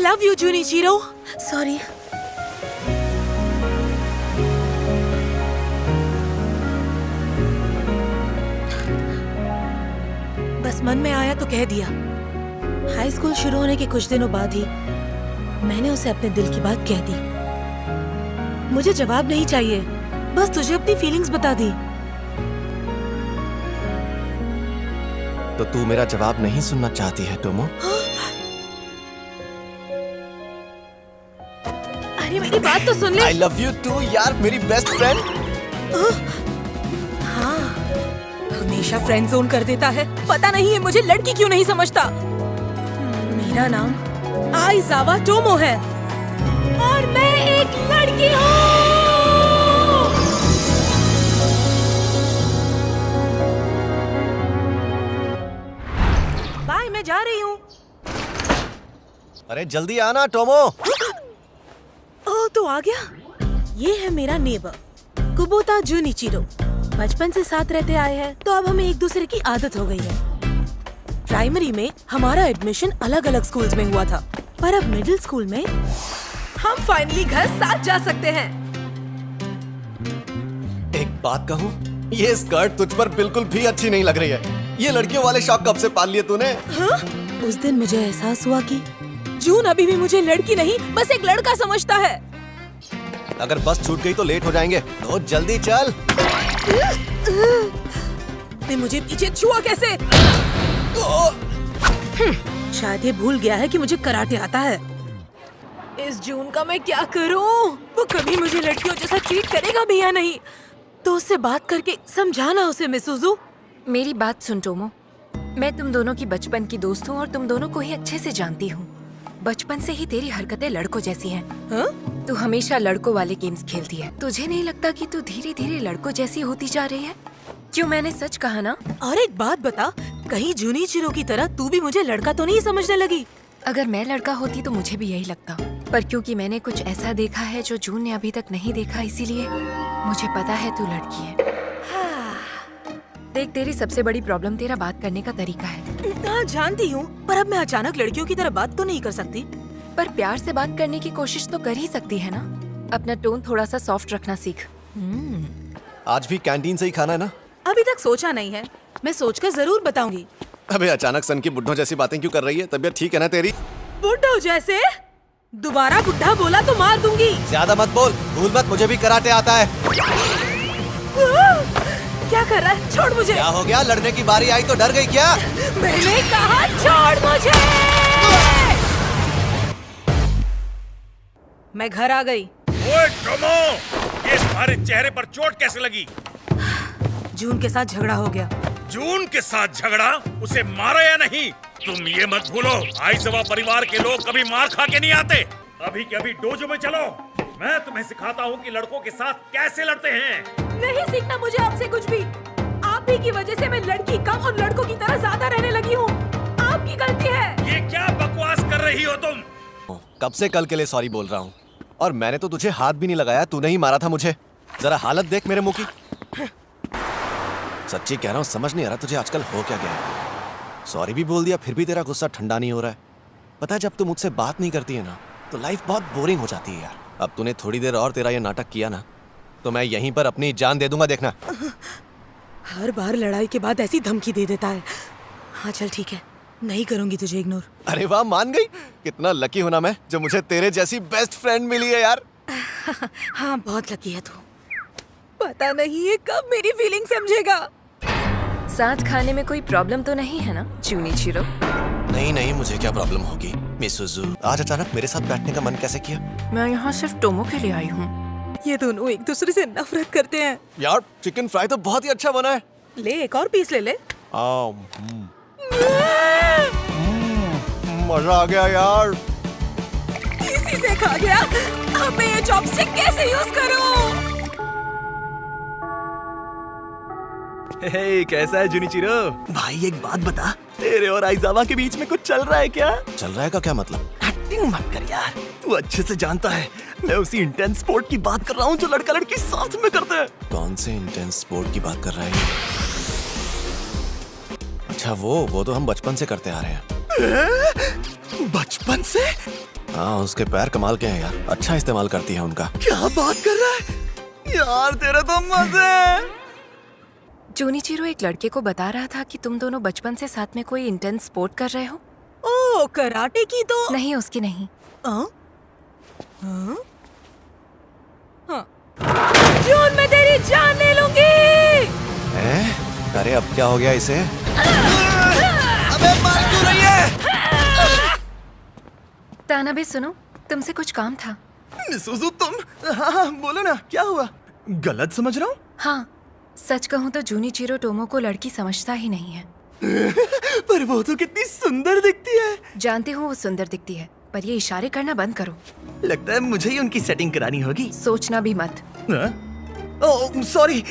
Love you जूनिचिरो। Sorry. बस मन में आया तो कह दिया। हाई स्कूल शुरू होने के कुछ दिनों बाद ही मैंने उसे अपने दिल की बात कह दी। मुझे जवाब नहीं चाहिए, बस तुझे अपनी फीलिंग्स बता दी। तो तू मेरा जवाब नहीं सुनना चाहती है टोमो? अरे मेरी बात तो सुन ले। I love you too यार, मेरी बेस्ट फ्रेंड। हाँ, हमेशा फ्रेंड जोन कर देता है। पता नहीं है मुझे लड़की क्यों नहीं समझता। मेरा नाम आइजावा टोमो है और मैं एक लड़की हूँ। बाय, मैं जा रही हूँ। अरे जल्दी आना टोमो। ओह, तो आ गया। ये है मेरा नेबर कुबोता जूनिचिरो। बचपन से साथ रहते आए हैं, तो अब हमें एक दूसरे की आदत हो गई है। प्राइमरी में हमारा एडमिशन अलग अलग स्कूल्स में हुआ था, पर अब मिडिल स्कूल में हम फाइनली घर साथ जा सकते हैं। एक बात कहूँ, ये स्कर्ट तुझ पर बिल्कुल भी अच्छी नहीं लग रही है। ये लड़कियों वाले शौक कब से पाल लिए तूने? हाँ? उस दिन मुझे एहसास हुआ कि जून अभी भी मुझे लड़की नहीं, बस एक लड़का समझता है। अगर बस छूट गई तो लेट हो जाएंगे, तो जल्दी चल। ने मुझे पीछे छुआ कैसे? शायद ये भूल गया है कि मुझे कराटे आता है। इस जून का मैं क्या करूं? वो कभी मुझे लड़कियों जैसा ट्रीट करेगा भी या नहीं? तो उससे बात करके समझाना उसे मिसुजू। मेरी बात सुन टोमो, मैं तुम दोनों की बचपन की दोस्त हूँ और तुम दोनों को ही अच्छे से जानती हूँ। बचपन से ही तेरी हरकतें लड़कों जैसी हैं। हाँ? तू हमेशा लड़कों वाले गेम्स खेलती है। तुझे नहीं लगता कि तू धीरे धीरे लड़कों जैसी होती जा रही है? क्यों, मैंने सच कहा ना? और एक बात बता, कहीं जूनिचिरो की तरह तू भी मुझे लड़का तो नहीं समझने लगी? अगर मैं लड़का होती तो मुझे भी यही लगता, पर क्योंकि मैंने कुछ ऐसा देखा है जो जून ने अभी तक नहीं देखा, इसीलिए मुझे पता है तू लड़की है। देख, तेरी सबसे बड़ी प्रॉब्लम तेरा बात करने का तरीका है। हाँ, जानती हूँ, पर अब मैं अचानक लड़कियों की तरह बात तो नहीं कर सकती। पर प्यार से बात करने की कोशिश तो कर ही सकती है ना। अपना टोन थोड़ा सा सॉफ्ट रखना सीख। आज भी कैंटीन से ही खाना है ना? अभी तक सोचा नहीं है, मैं सोचकर जरूर बताऊंगी। अबे अचानक सन की बुड्ढों जैसी बातें क्यों कर रही है? तबीयत ठीक है ना तेरी? बुड्ढो जैसे? दोबारा बुड्ढा बोला तो मार दूंगी। ज्यादा मत बोल, भूल मत मुझे भी कराटे आता है। क्या कर रहा है? छोड़ मुझे। क्या हो गया? लड़ने की बारी आई तो डर गई क्या? मैंने कहा छोड़ मुझे। मैं घर आ गई। ओए टोमो, ये तुम्हारे चेहरे पर चोट कैसे लगी? जून के साथ झगड़ा हो गया। जून के साथ झगड़ा? उसे मारा या नहीं? तुम ये मत भूलो, आइजावा परिवार के लोग कभी मार खा के नहीं आते। अभी के अभी डोजो में चलो, मैं तुम्हें सिखाता हूँ कि लड़कों के साथ कैसे लड़ते हैं। नहीं सीखना मुझे आपसे कुछ भी। आप ही की वजह से मैं लड़की कम और लड़कों की तरह ज्यादा रहने लगी हूँ। आपकी गलती है। ये क्या बकवास कर रही हो तुम? कब से कल के लिए सॉरी बोल रहा हूँ, और मैंने तो तुझे हाथ भी नहीं लगाया, तूने ही मारा था मुझे। जरा हालत देख मेरे मुंह की। सच्ची कह रहा हूँ, समझ नहीं आ रहा तुझे आजकल हो क्या गया है। सॉरी भी बोल दिया, फिर भी तेरा गुस्सा ठंडा नहीं हो रहा है। पता है, जब तू मुझसे बात नहीं करती है ना, तो लाइफ बहुत बोरिंग हो जाती है यार। अब तूने थोड़ी देर और तेरा ये नाटक किया ना, तो मैं यहीं पर अपनी जान दे दूंगा, देखना। हर बार लड़ाई के बाद ऐसी धमकी दे देता है। हाँ चल ठीक है, नहीं करूंगी तुझे इग्नोर। अरे वाह, मान गई। कितना लकी हूं ना मैं, जो मुझे तेरे जैसी बेस्ट फ्रेंड मिली है यार। हाँ, बहुत लकी है तू। पता नहीं ये कब मेरी फीलिंग समझेगा। साथ खाने में कोई प्रॉब्लम तो नहीं है ना जूनिचिरो? नहीं नहीं, मुझे क्या प्रॉब्लम होगी मिसुजू। आज अचानक मेरे साथ बैठने का मन कैसे किया? मैं यहाँ सिर्फ टोमो के लिए आई हूँ। ये दोनों एक दूसरे से नफरत करते हैं। यार चिकन फ्राई तो बहुत ही अच्छा बना है। ले एक और पीस ले ले। मजा आ गया यार। इसी से खा गया। अब मैं ये चॉपस्टिक कैसे यूज करूं? हे, कैसा है जूनिचिरो? भाई एक बात बता, तेरे और आइजावा के बीच में कुछ चल रहा है क्या? चल रहा है का क्या मतलब? एक्टिंग मत कर यार, तू अच्छे से जानता है मैं उसी इंटेंस स्पोर्ट की बात कर रहा हूँ जो लड़का लड़की साथ में करते हैं। कौन से इंटेंस स्पोर्ट की बात कर रहा है? अच्छा वो तो हम बचपन से करते आ रहे हैं। बचपन से? हाँ उसके पैर कमाल के हैं यार, अच्छा इस्तेमाल करती है उनका। क्या बात कर रहा है यार, तेरा तो मजे है। जूनिचिरो एक लड़के को बता रहा था कि तुम दोनों बचपन से साथ में कोई इंटेंस स्पोर्ट कर रहे हो। ओ कराटे की तो नहीं, उसकी नहीं। हाँ? जून मैं तेरी जान ले लूंगी। अरे अब क्या हो गया इसे? अबे मार क्यों रही है? तानाबे सुनो, तुमसे कुछ काम था। मिसुजू तुम? हाँ बोलो ना, क्या हुआ? गलत समझ रहा हूँ? हाँ, सच कहूँ तो जूनिचिरो टोमो को लड़की समझता ही नहीं है। पर वो तो कितनी सुंदर दिखती है। जानती हूँ वो सुंदर दिखती है, पर ये इशारे करना बंद करो। लगता है मुझे ही उनकी सेटिंग करानी होगी। सोचना भी मत। ओह सॉरी,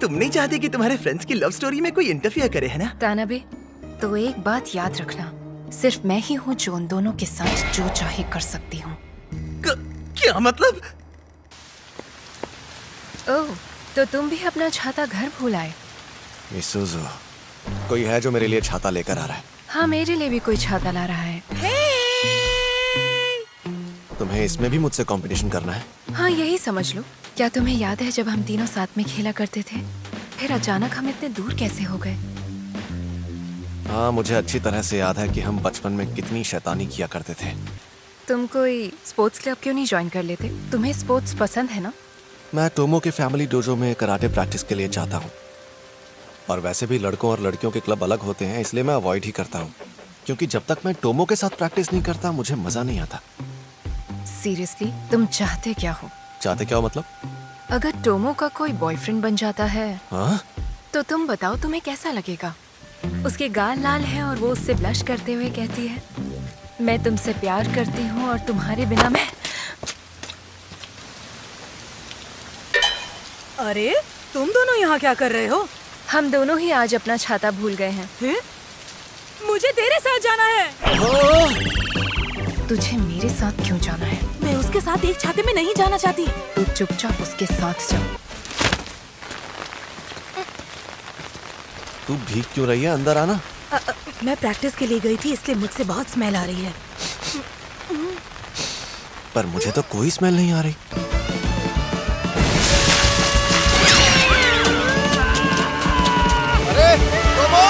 तुम नहीं चाहती कि तुम्हारे फ्रेंड्स की लव स्टोरी में कोई इंटरफियर करे, है ना? तानाबे, तो एक बात याद रखना, सिर्फ मैं ही हूँ जो उन दोनों के साथ जो चाहे कर सकती हूँ। क्या मतलब? ओह, तो तुम भी अपना छाता घर भूल आए। मिसुजू, कोई है जो मेरे लिए छाता लेकर आ रहा है? हाँ, मेरे लिए भी कोई छाता ला रहा है। तुम्हें इसमें भी मुझसे कंपटीशन करना है? हाँ, यही समझ लो। क्या तुम्हें याद है जब हम तीनों साथ में खेला करते थे, फिर अचानक हम इतने दूर कैसे हो गए? हाँ मुझे अच्छी तरह से याद है कि हम बचपन में कितनी शैतानी किया करते थे। तुम कोई स्पोर्ट्स क्लब क्यों नहीं ज्वाइन कर लेते? तुम्हें स्पोर्ट्स पसंद है ना? मैं टोमो के फैमिली डोजो में कराटे प्रैक्टिस के लिए जाता हूँ, और वैसे भी लड़कों और लड़कियों के क्लब अलग होते हैं, इसलिए मैं अवॉइड ही करता हूँ, क्योंकि जब तक मैं टोमो के साथ प्रैक्टिस नहीं करता मुझे मजा नहीं आता। सीरियसली, तुम चाहते क्या हो? चाहते क्या हो मतलब? अगर टोमो का कोई बॉयफ्रेंड बन जाता है, हाँ? तो तुम बताओ तुम्हें कैसा लगेगा? उसके गाल लाल हैं और वो उससे ब्लश करते हुए कहती है, मैं तुमसे प्यार करती हूँ और तुम्हारे बिना मैं। अरे तुम दोनों यहाँ क्या कर रहे हो? हम दोनों ही आज अपना छाता भूल गए हैं। मुझे तेरे साथ जाना है। तुझे मेरे साथ क्यों जाना है? मैं उसके साथ एक छाते में नहीं जाना चाहती। तू चुपचाप उसके साथ जा। तू भीग क्यों रही है? अंदर आना। मैं प्रैक्टिस के लिए गई थी, इसलिए मुझसे बहुत स्मेल आ रही है। पर मुझे तो कोई स्मेल नहीं आ रही। अरे टोमो!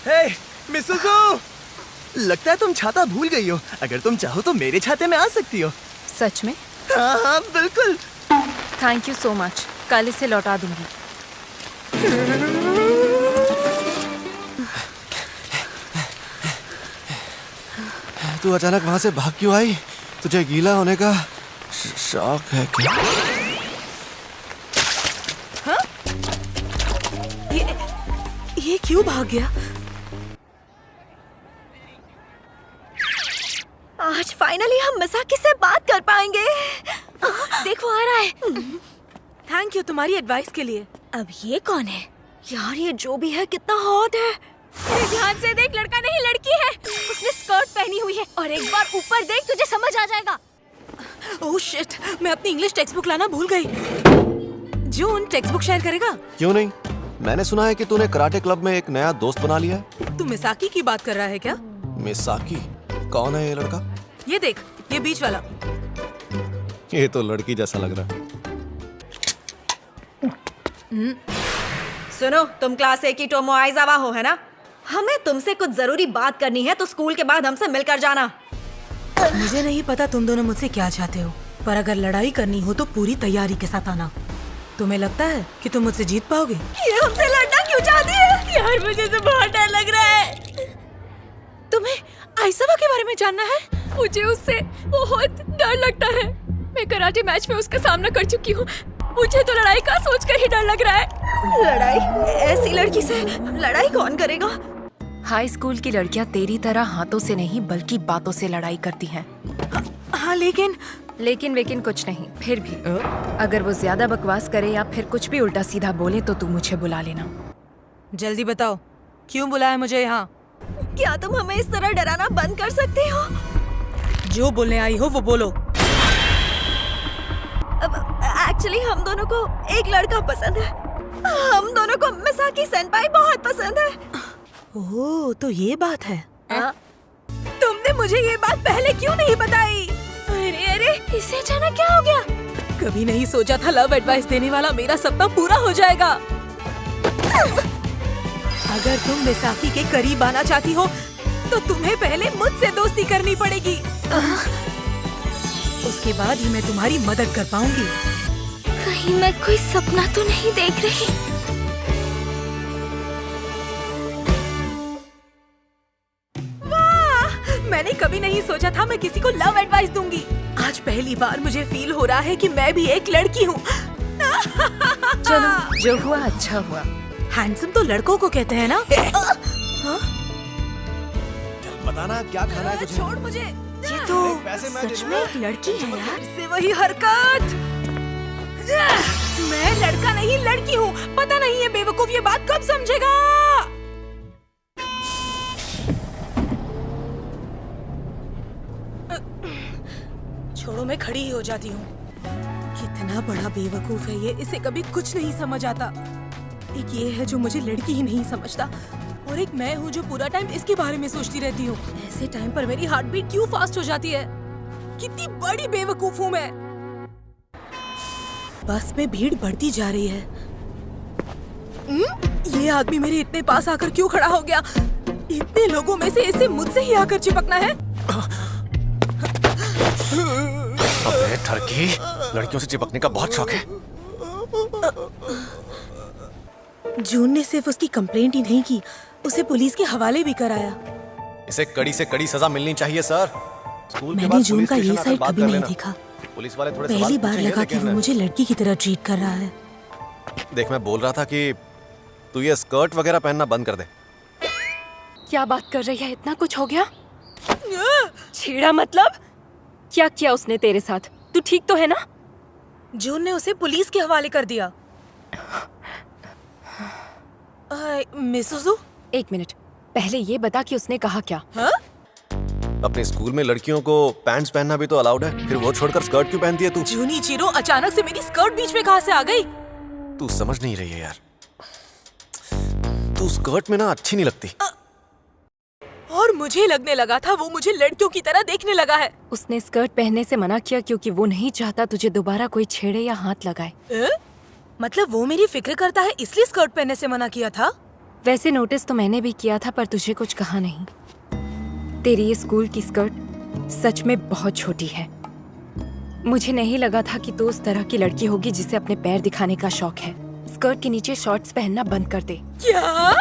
हे मिसुजू, लगता है तुम छाता भूल गई हो। अगर तुम चाहो तो मेरे छाते में आ सकती हो। सच में? हाँ हाँ बिल्कुल। Thank you so much. कल इसे लौटा दूंगी। तू अचानक वहां से भाग क्यों आई? तुझे गीला होने का शौक है क्या? हाँ? ये क्यों भाग गया? आज फाइनली हम मिसाकी से बात कर पाएंगे। देखो आ रहा है। थैंक यू तुम्हारी एडवाइस के लिए। अब ये कौन है? यार ये जो भी है कितना हॉट है। अरे ध्यान से देख, लड़का नहीं लड़की है। उसने स्कर्ट पहनी हुई है और एक बार ऊपर देख, तुझे समझ आ जाएगा। ओह शिट, मैं अपनी इंग्लिश टेक्स्ट बुक लाना भूल गई। जून टेक्स्ट बुक शेयर करेगा? क्यों नहीं? मैंने सुना है कि तूने कराटे क्लब में एक नया दोस्त बना लिया है। तू मिसाकी की बात कर रहा है क्या? मिसाकी? कौन है ये लड़का? ये देख, ये बीच वाला। ये तो लड़की जैसा लग रहा है। सुनो, तुम क्लास ए की टोमो आइजावा हो, है ना? हमें तुमसे कुछ जरूरी बात करनी है, तो स्कूल के बाद हमसे मिलकर जाना। मुझे नहीं पता तुम दोनों मुझसे क्या चाहते हो, पर अगर लड़ाई करनी हो तो पूरी तैयारी के साथ आना। तुम्हें लगता है कि तुम मुझसे जीत पाओगे? ये हमसे लड़ना क्यों चाहती है? यार मुझे तो बहुत डर लग रहा है। तुम्हें आइसावा के बारे में जानना है? मुझे उससे बहुत डर लगता है। मैं कराटे मैच में उसका सामना कर चुकी हूँ। मुझे तो लड़ाई का सोचकर ही डर लग रहा है। लड़ाई? ऐसी लड़की से लड़ाई कौन करेगा? हाई स्कूल की लड़कियाँ तेरी तरह हाथों से नहीं बल्कि बातों से लड़ाई करती हैं। हाँ लेकिन लेकिन कुछ नहीं। फिर भी अगर वो ज्यादा बकवास करे या फिर कुछ भी उल्टा सीधा बोले तो तू मुझे बुला लेना। जल्दी बताओ, क्यों बुलाया मुझे यहाँ? क्या तुम हमें इस तरह डराना बंद कर सकते हो? जो बोलने आई हो वो बोलो। एक्चुअली हम दोनों को एक लड़का पसंद है। हम दोनों को मिसाकी सेनपाई बहुत पसंद है। ओह, तो ये बात है। हाँ? तो तुमने मुझे ये बात पहले क्यों नहीं बताई? अरे अरे, इससे अचानक क्या हो गया? कभी नहीं सोचा था लव एडवाइस देने वाला मेरा सपना पूरा हो जाएगा। अगर तुम मिसाकी के करीब आना चाहती हो तो तुम्हें पहले मुझसे दोस्ती करनी पड़ेगी। उसके बाद ही मैं तुम्हारी मदद कर पाऊंगी। कहीं मैं कोई सपना तो नहीं देख रही? वाह! मैंने कभी नहीं सोचा था मैं किसी को लव एडवाइस दूंगी। आज पहली बार मुझे फील हो रहा है कि मैं भी एक लड़की हूँ। चलो, जो हुआ अच्छा हुआ। हैंडसम तो लड़कों को कहते हैं ना? बताना क्या खाना है तुझे? छोड़ मुझे। ये तो पैसे मैं दे सच दूंगा। में एक लड़की है यार। से वही हरकत। मैं लड़का नहीं लड़की हूँ। पता नहीं ये बेवकूफ ये बात कब समझेगा। छोड़ो, मैं खड़ी ही हो जाती हूँ। कितना बड़ा बेवकूफ है ये, इसे कभी कुछ नहीं समझ आता। एक ये है जो मुझे लड़की ही नहीं समझता और एक मैं हूँ जो पूरा टाइम इसके बारे में सोचती रहती हूँ। ऐसे टाइम पर मेरी हार्ट बीट क्यों फास्ट हो जाती है? कितनी बड़ी बेवकूफ हूँ मैं। बस में भीड़ बढ़ती जा रही है। ये आदमी मेरे इतने पास आकर क्यों खड़ा हो गया? इतने लोगों में से इसे मुझसे ही आकर चिपकना है? अबे ठरकी, लड़कियों से चिपकने का बहुत शौक है। जून ने सिर्फ उसकी कंप्लेंट ही नहीं की, उसे पुलिस के हवाले भी कराया। इसे कड़ी से कड़ी सजा मिलनी चाहिए सर। स्कूल के मैंने बाद जून पुलिस का स्टेशन ये आकर साइड बात कभी कर नहीं लेना। देखा। पुलिस वाले थोड़े सवाल पहली बार पूछेंगे, लगा कि लेकिन वो मुझे लड़की की तरह ट्रीट कर रहा है। देख, मैं बोल रहा था कि तू ये स्कर्ट वगैरह पहनना बंद कर दे। क्या बात कर रही है? इतना कुछ हो गया? छेड़ा मतलब? क्या किया उसने तेरे साथ? तू ठीक तो है ना? जून ने उसे पुलिस के हवाले कर दिया। मिसुजू? एक मिनट, पहले ये बता कि उसने कहा क्या? हाँ? अपने स्कूल में लड़कियों को पैंट्स पहनना भी तो अलाउड है, फिर वो छोड़कर स्कर्ट क्यों पहनती है तू? जूनिचिरो, अचानक से मेरी स्कर्ट बीच में कहाँ से आ गई? तू समझ नहीं रही है यार। तू स्कर्ट में ना अच्छी नहीं लगती। और मुझे लगने लगा था वो मुझे लड़कियों की तरह देखने लगा है। उसने स्कर्ट पहनने से मना किया क्योंकि वो नहीं चाहता तुझे दोबारा कोई छेड़े या हाथ लगाए। मतलब वो मेरी फिक्र करता है इसलिए स्कर्ट पहनने से मना किया था? वैसे नोटिस तो मैंने भी किया था पर तुझे कुछ कहा नहीं। तेरी ये स्कूल की स्कर्ट सच में बहुत छोटी है। मुझे नहीं लगा था कि तू उस तरह की लड़की होगी जिसे अपने पैर दिखाने का शौक है। स्कर्ट के नीचे शॉर्ट्स पहनना बंद कर दे। क्या?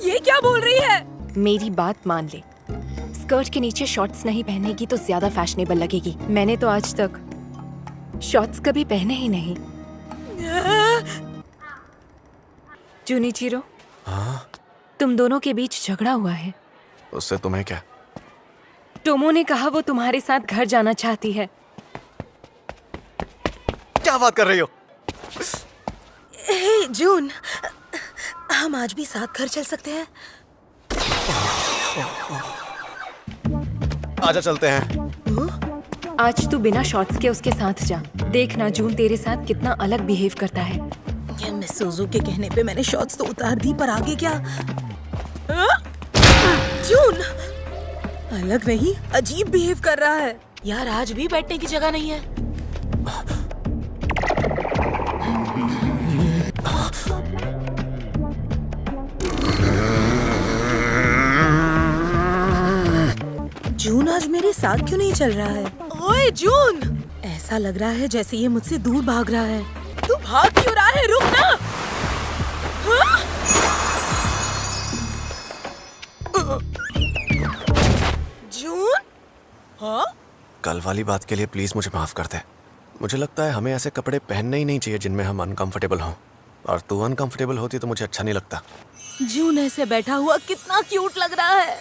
ये क्या बोल रही है? मेरी बात मान ले। स्कर्ट के नीचे शॉर्ट्स नहीं पहनेगी तो ज्यादा फैशनेबल लगेगी। मैंने तो आज तक शॉर्ट्स कभी पहने ही नहीं। जूनिचिरो, हाँ? तुम दोनों के बीच झगड़ा हुआ है। उससे तुम्हें क्या? टोमो ने कहा वो तुम्हारे साथ घर जाना चाहती है। क्या बात कर रही हो? हे जून, हम आज भी साथ घर चल सकते हैं? आजा चलते हैं। आज तू बिना शॉर्ट्स के उसके साथ जा। देखना जून तेरे साथ कितना अलग बिहेव करता है। ये मिसुजू के कहने पे मैंने शॉर्ट्स तो उतार दी, पर आगे क्या? जून अलग नहीं, अजीब बिहेव कर रहा है। यार आज भी बैठने की जगह नहीं है। जून आज मेरे साथ क्यों नहीं चल रहा है? ओए जून, ऐसा लग रहा है जैसे ये मुझसे दूर भाग रहा है। तू भाग क्यों रहा है? रुक ना। हाँ? जून? हाँ? कल वाली बात के लिए प्लीज मुझे माफ कर दे। मुझे लगता है हमें ऐसे कपड़े पहनने ही नहीं चाहिए जिनमें हम अनकंफर्टेबल हों, और तू अनकंफर्टेबल होती तो मुझे अच्छा नहीं लगता। जून ऐसे बैठा हुआ कितना क्यूट लग रहा है।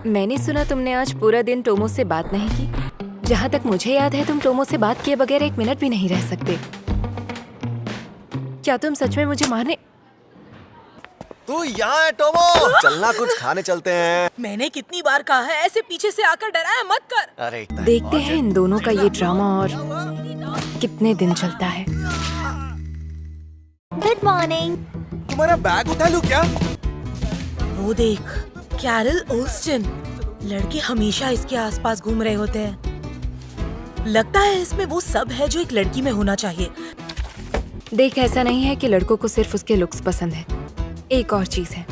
मैंने सुना तुमने आज पूरा दिन टोमो से बात नहीं की। जहाँ तक मुझे याद है तुम टोमो से बात किए बगैर एक मिनट भी नहीं रह सकते। क्या तुम सच में मुझे मारने? तू यहाँ है टोमो, चलना कुछ खाने चलते हैं। मैंने कितनी बार कहा है ऐसे पीछे से आकर डराया मत कर। अरे इतना ही देखते बहुत हैं है। इन दोनों का ये ड्रामा और कितने दिन चलता है। Good morning. तुम्हारा बैग उठा लूं क्या? वो वो देख, कैरल ओल्स्टन। लड़के हमेशा इसके आसपास घूम रहे होते हैं। लगता है इसमें वो सब है जो एक लड़की में होना चाहिए। देख, ऐसा नहीं है कि लड़कों को सिर्फ उसके लुक्स पसंद है। एक और चीज है,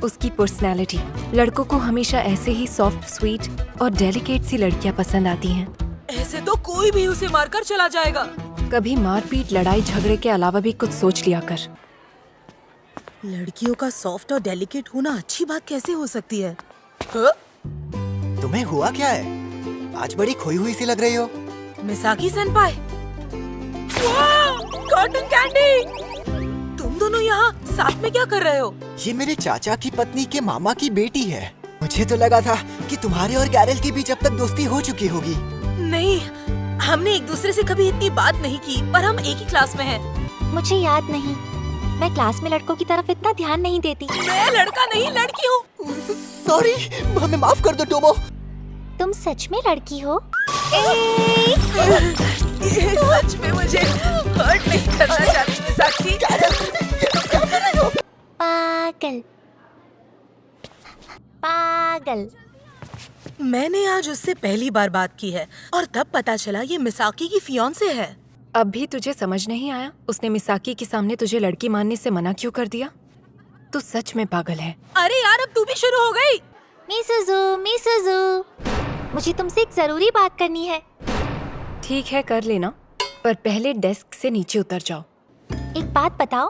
उसकी पर्सनैलिटी। लड़कों को हमेशा ऐसे ही सॉफ्ट, स्वीट और डेलिकेट सी लड़कियां पसंद आती हैं। ऐसे तो कोई भी उसे मारकर चला जाएगा। कभी मारपीट, लड़ाई झगड़े के अलावा भी कुछ सोच लिया कर। लड़कियों का सॉफ्ट और डेलिकेट होना अच्छी बात कैसे हो सकती है? तुम्हें हुआ क्या है? आज बड़ी खोई हुई सी लग रही हो। मिसाकी सेनपाई, कॉटन कैंडी, तुम दोनों यहाँ साथ में क्या कर रहे हो? ये मेरे चाचा की पत्नी के मामा की बेटी है। मुझे तो लगा था कि तुम्हारे और कैरल के बीच अब तक दोस्ती हो चुकी होगी। नहीं, हमने एक दूसरे से कभी इतनी बात नहीं की, पर हम एक ही क्लास में हैं। मुझे याद नहीं, मैं क्लास में लड़कों की तरफ इतना ध्यान नहीं देती। मैं लड़का नहीं, लड़की हूँ। सॉरी, हमें माफ कर दो टोमो। तुम सच में लड़की हो? ये सच में मुझे हर्ट नहीं करना चाहती मिसाकी। पागल पागल। मैंने आज उससे पहली बार बात की है और तब पता चला ये मिसाकी की फियांसे है। अब भी तुझे समझ नहीं आया? उसने मिसाकी के सामने तुझे लड़की मानने से मना क्यों कर दिया? तू सच में पागल है। अरे यार, अब तू भी शुरू हो गई। मिसुजू, मुझे तुमसे एक जरूरी बात करनी है। ठीक है, कर लेना, पर पहले डेस्क से नीचे उतर जाओ। एक बात बताओ,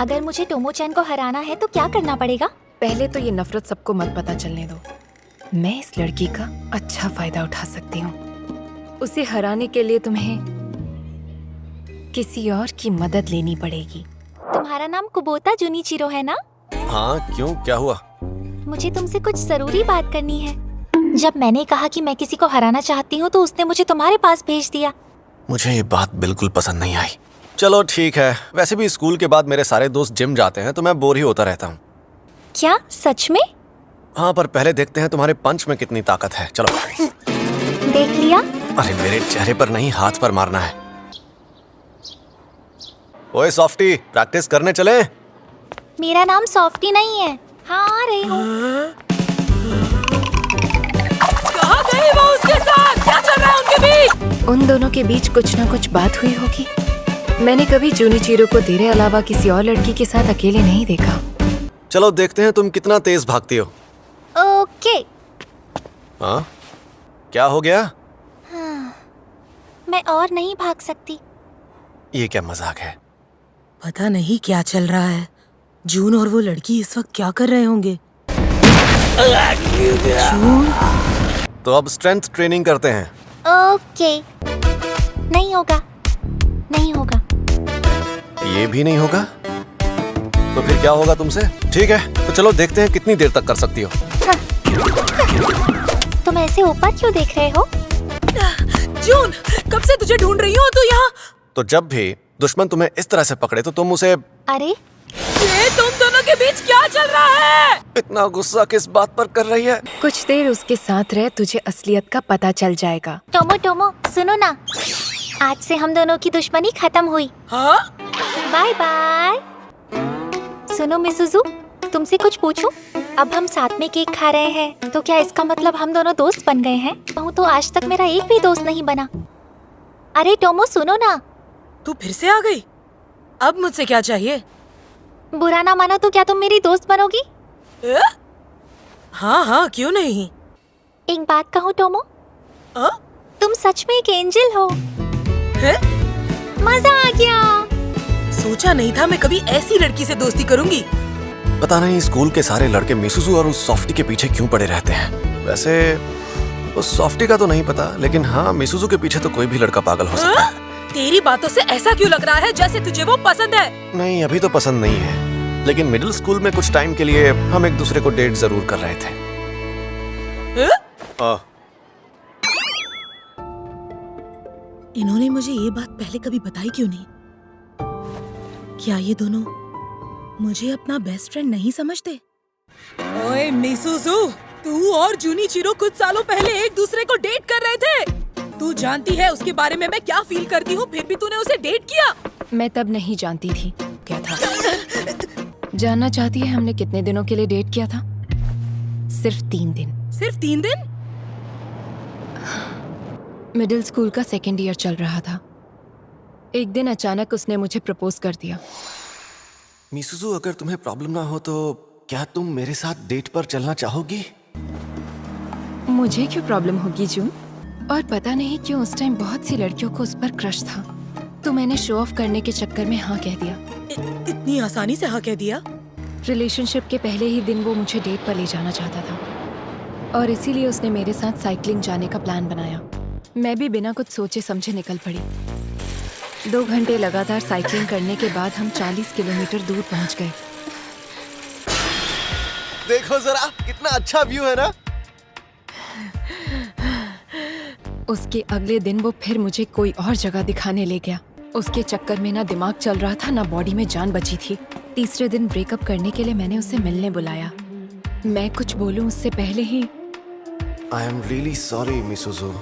अगर मुझे टोमो-चैन को हराना है तो क्या करना पड़ेगा? पहले तो ये नफरत सबको मत पता चलने दो। मैं इस लड़की का अच्छा फायदा उठा सकती हूँ। उसे हराने के लिए तुम्हें किसी और की मदद लेनी पड़ेगी। तुम्हारा नाम कुबोता जुनिचिरो है ना? हाँ, क्यों, क्या हुआ? मुझे तुमसे कुछ जरूरी बात करनी है। जब मैंने कहा कि मैं किसी को हराना चाहती हूँ तो उसने मुझे तुम्हारे पास भेज दिया। मुझे ये बात बिल्कुल पसंद नहीं आई। चलो ठीक है, वैसे भी स्कूल के बाद मेरे सारे दोस्त जिम जाते हैं तो मैं बोर ही होता रहता हूँ। क्या सच में? हाँ, पर पहले देखते हैं तुम्हारे पंच में कितनी ताकत है। चलो। देख लिया? अरे मेरे चेहरे पर नहीं, हाथ पर मारना है। ओए सॉफ्टी, प्रैक्टिस करने चले? मेरा नाम सॉफ्टी नहीं है। हाँ, आ रही हूँ। कहाँ गई वो उसके साथ? क्या चल रहा है उनके बीच? उन दोनों के बीच कुछ ना कुछ बात हुई होगी। मैंने कभी जुनिचिरो को तेरे अलावा किसी और लड़की के साथ अकेले नहीं देखा। चलो देखते हैं तुम कितना तेज भागती हो। ओके। हाँ, क्या हो गया? मैं और नहीं भाग सकती। ये क्या मजाक है? पता नहीं क्या चल रहा है। जून और वो लड़की इस वक्त क्या कर रहे होंगे? जून? तो अब स्ट्रेंथ ट्रेनिंग करते हैं। ओके। नहीं होगा, नहीं होगा। ये भी नहीं होगा? तो फिर क्या होगा तुमसे? ठीक है, तो चलो देखते हैं कितनी देर तक कर सकती हो। तुम ऐसे ऊपर क्यों देख रहे हो? जून, कब से तुझे ढूंढ रही हूँ तू यहाँ। तो जब भी दुश्मन तुम्हें इस तरह से पकड़े तो तुम उसे। अरे ये तुम दोनों के बीच क्या चल रहा है? इतना गुस्सा किस बात पर कर रही है? कुछ देर उसके साथ रह, तुझे असलियत का पता चल जाएगा। टोमो, सुनो ना, आज से हम दोनों की दुश्मनी खत्म हुई। हाँ? Bye bye. सुनो मिसुजू, तुमसे कुछ पूछूं? अब हम साथ में केक खा रहे हैं, तो क्या इसका मतलब हम दोनों दोस्त बन गए हैं? कहूँ तो आज तक मेरा एक भी दोस्त नहीं बना। अरे टोमो, सुनो ना। तू फिर से आ गई? अब मुझसे क्या चाहिए? बुरा ना मानो तो क्या तुम मेरी दोस्त बनोगी? हाँ हाँ, क्यों नहीं। एक बात कहूँ टोमो, आ? तुम सच में एक एंजल हो। है? मजा आ गया। सोचा नहीं था मैं कभी ऐसी लड़की से दोस्ती करूंगी। पता नहीं स्कूल के सारे लड़के मिसुजू और उस सॉफ्टी के पीछे क्यों पड़े रहते हैं। वैसे उस सॉफ्टी का तो नहीं पता, लेकिन हाँ, मिसुजू के पीछे तो कोई भी लड़का पागल हो सकता है। तेरी बातों से ऐसा क्यों लग रहा है जैसे तुझे वो पसंद है? नहीं, अभी तो पसंद नहीं है, लेकिन मिडिल स्कूल में कुछ टाइम के लिए हम एक दूसरे को डेट जरूर कर रहे थे। इन्होंने मुझे ये बात पहले कभी बताई क्यों नहीं? क्या ये दोनों मुझे अपना बेस्ट फ्रेंड नहीं समझते? ओए मिसुजू, तू और जुनिचिरो कुछ सालों पहले एक दूसरे को डेट कर रहे थे। तू जानती है उसके बारे में मैं क्या फील करती हूँ, फिर भी तूने उसे डेट किया। मैं तब नहीं जानती थी क्या था। जानना चाहती है हमने कितने दिनों के लिए डेट किया था? सिर्फ 3 दिन। सिर्फ 3 दिन? मिडिल स्कूल का 2nd ईयर चल रहा था। एक दिन अचानक उसने मुझे प्रपोज कर दिया। मिसुजू, अगर तुम्हें प्रॉब्लम ना हो तो क्या तुम मेरे साथ डेट पर चलना चाहोगी? मुझे क्यों प्रॉब्लम होगी जून? और पता नहीं क्यों उस टाइम बहुत सी लड़कियों को उस पर क्रश था, तो मैंने शो ऑफ करने के चक्कर में हाँ कह दिया। इतनी आसानी से हाँ कह दिया? रिलेशनशिप के पहले ही दिन वो मुझे डेट पर ले जाना चाहता था और इसीलिए उसने मेरे साथ साइकिलिंग जाने का प्लान बनाया। मैं भी बिना कुछ सोचे समझे निकल पड़ी। 2 घंटे लगातार साइकिलिंग करने के बाद हम 40 किलोमीटर दूर पहुंच गए। देखो जरा कितना अच्छा व्यू है ना। उसके अगले दिन वो फिर मुझे कोई और जगह दिखाने ले गया। उसके चक्कर में ना दिमाग चल रहा था, ना बॉडी में जान बची थी। तीसरे दिन ब्रेकअप करने के लिए मैंने उसे मिलने बुलाया। मैं कुछ बोलूं उससे पहले ही आई एम रियली सॉरी मिसुजू।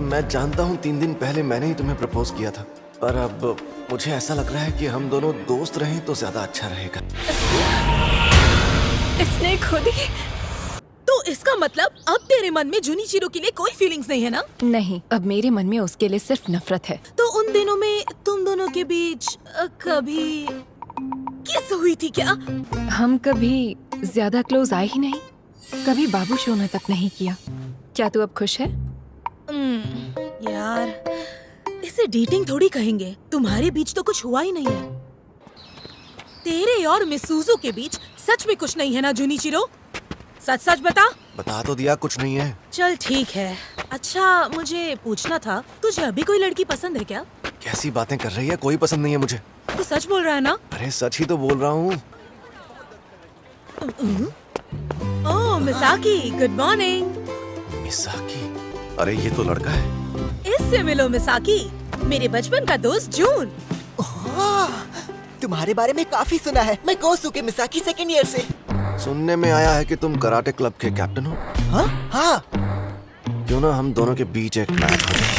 मैं जानता हूँ 3 दिन पहले मैंने ही तुम्हें प्रपोज किया था, पर अब मुझे ऐसा लग रहा है कि हम दोनों दोस्त रहें तो ज्यादा अच्छा रहेगा। इसने खुद ही। तो इसका मतलब अब तेरे मन में जुनिचिरो के लिए कोई फीलिंग्स नहीं है ना? नहीं, अब मेरे मन में उसके लिए सिर्फ नफरत है। तो उन दिनों में तुम दोनों के बीच कभी किस हुई थी क्या? हम कभी ज्यादा क्लोज आए ही नहीं, कभी बाबू शोना तक नहीं किया। क्या तू अब खुश है? यार, इसे डेटिंग थोड़ी कहेंगे। तुम्हारे बीच तो कुछ हुआ ही नहीं है। तेरे और मिसुजू के बीच सच में कुछ नहीं है ना जुनिचिरो? सच सच बता तो दिया, कुछ नहीं है। चल ठीक है। अच्छा, मुझे पूछना था, तुझे अभी कोई लड़की पसंद है क्या? कैसी बातें कर रही है, कोई पसंद नहीं है मुझे। तू सच बोल रहा है ना? अरे सच ही तो बोल रहा हूँ। ओह मिसाकी, गुड मॉर्निंग। मिसाकी? अरे ये तो लड़का है। इससे मिलो मिसाकी, मेरे बचपन का दोस्त जून। तुम्हारे बारे में काफी सुना है। मैं कोसुके मिसाकी 2nd ईयर से। सुनने में आया है कि तुम कराटे क्लब के कैप्टन हो। हाँ। क्यों ना हम दोनों के बीच एक मैच हो जाए।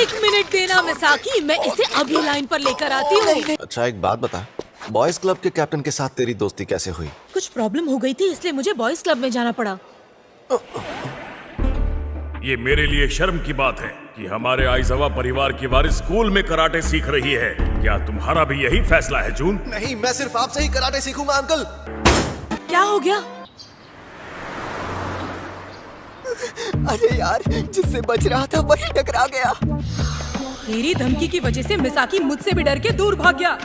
1 मिनट देना मिसाकी, मैं इसे अभी लाइन पर लेकर आती हूँ। अच्छा एक बात बता, बॉयज क्लब के कैप्टन के साथ तेरी दोस्ती कैसे हुई? कुछ प्रॉब्लम हो गई थी, इसलिए मुझे बॉयज क्लब में जाना पड़ा। ये मेरे लिए शर्म की बात है कि हमारे आइजावा परिवार की वारिस स्कूल में कराटे सीख रही है। क्या तुम्हारा भी यही फैसला है जून? नहीं, मैं सिर्फ आपसे ही कराटे सीखूंगा अंकल। क्या हो गया? अरे यार, जिससे बच रहा था वही टकरा गया। तेरी धमकी की वजह से मिसाकी मुझसे भी डर के दूर भाग गया।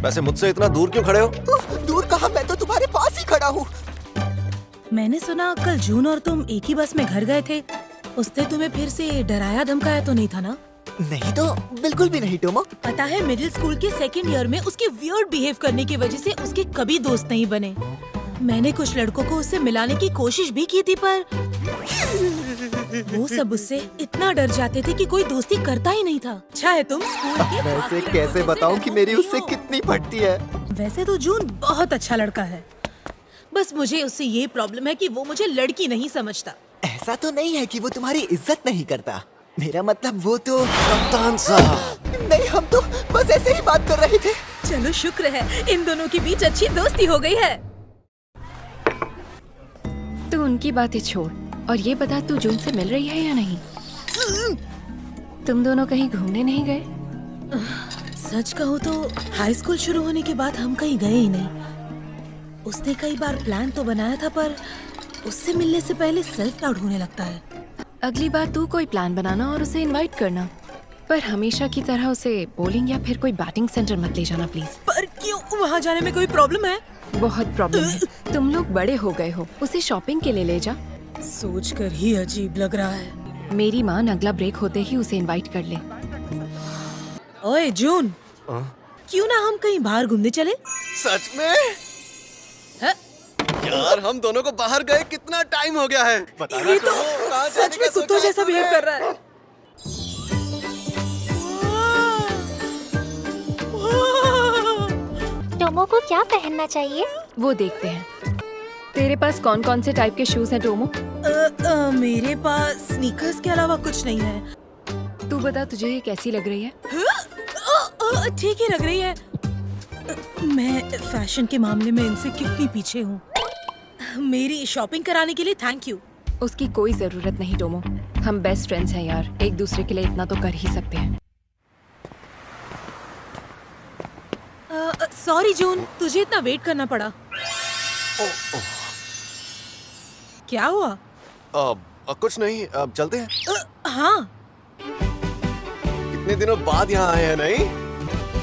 वैसे मुझसे इतना दूर क्यों खड़े हो? दूर कहाँ, मैं तो तुम्हारे पास ही खड़ा हूँ। मैंने सुना कल जून और तुम एक ही बस में घर गए थे। उसने तुम्हें फिर से डराया धमकाया तो नहीं था ना? नहीं तो बिल्कुल भी नहीं टोमो। पता है, मिडिल स्कूल के 2nd ईयर में उसके वियर्ड बिहेव करने की वजह से उसके कभी दोस्त नहीं बने। मैंने कुछ लड़कों को उससे मिलाने की कोशिश भी की थी, पर वो सब उससे इतना डर जाते थे कि कोई दोस्ती करता ही नहीं था। अच्छा है तुम स्कूल के मैं उसे कैसे बताऊं कि मेरी उससे कितनी पटती है। वैसे तो जून बहुत अच्छा लड़का है, बस मुझे उससे ये प्रॉब्लम है कि वो मुझे लड़की नहीं समझता। ऐसा तो नहीं है कि वो तुम्हारी इज्जत नहीं करता। मेरा मतलब वो तो। कप्तान साहब। नहीं, हम तो बस ऐसे ही बात कर रहे थे। चलो शुक्र है इन दोनों के बीच अच्छी दोस्ती हो गई है। तू उनकी बातें छोड़ और ये बता, तू जून से मिल रही है या नहीं? तुम दोनों कहीं घूमने नहीं गए? सच कहूँ तो हाई स्कूल शुरू होने के बाद हम कहीं गए ही नहीं। उसने कई बार प्लान तो बनाया था, पर उससे मिलने से पहले सेल्फ डाउट होने लगता है। अगली बार तू कोई प्लान बनाना और उसे इनवाइट करना, पर हमेशा की तरह उसे बोलिंग या फिर कोई बैटिंग सेंटर मत ले जाना प्लीज। पर क्यों, वहाँ जाने में कोई प्रॉब्लम है? बहुत प्रॉब्लम है। तुम लोग बड़े हो गए हो, उसे शॉपिंग के लिए ले जा। सोचकर ही अजीब लग रहा है। मेरी माँ अगला ब्रेक होते ही उसे इनवाइट कर ले। ओए जून, क्यों ना हम कहीं बाहर घूमने चले? सच में? है? यार हम दोनों को बाहर गए कितना टाइम हो गया है। बताना ये तो कहाँ सच जाने में का कुत्तों सोचा जैसा बिहेव कर रहा है। टोमो को क्या पहनना चाहिए? वो देखते हैं। तेरे पास कौन कौन से टाइप के शूज हैं टोमो? मेरे पास स्नीकर्स के अलावा कुछ नहीं है। तू बता, तुझे ये कैसी लग रही है? ठीक ही लग रही है। मैं फैशन के मामले में इनसे कितनी पीछे हूँ। मेरी शॉपिंग कराने के लिए थैंक यू। उसकी कोई जरूरत नहीं टोमो, हम बेस्ट फ्रेंड्स हैं यार, एक दूसरे के लिए इतना तो कर ही सकते हैं। सॉरी जून, तुझे इतना वेट करना पड़ा। क्या हुआ? कुछ नहीं, अब चलते हैं। हाँ, कितने दिनों बाद यहाँ आए हैं, नहीं?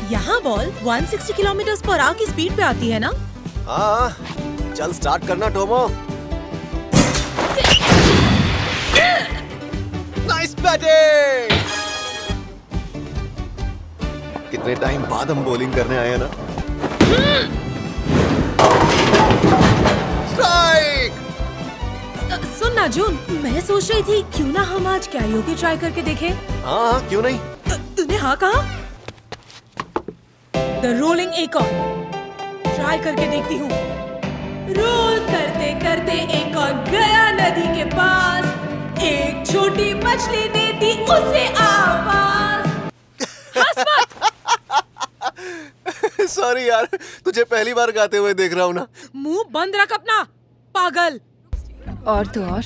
यहाँ बॉल 160 किलोमीटर पर आवर की स्पीड पे आती है ना? हाँ, चल स्टार्ट करना टोमो। Nice batting. कितने टाइम बाद हम बॉलिंग करने आए हैं ना। स्ट्राइक। सुन ना जून, मैं सोच रही थी क्यों ना हम आज कैरियोके ट्राई करके देखें। हाँ, क्यों नहीं? तूने हाँ कहा? द रोलिंग एकॉर्न ट्राई करके देखती हूँ। रोल करते करते एकॉर्न गया नदी के पास, एक छोटी मछली ने दी उसे आवाज। हंस मत। सॉरी यार, तुझे पहली बार गाते हुए देख रहा हूँ ना। मुंह बंद रख अपना, पागल। और तो और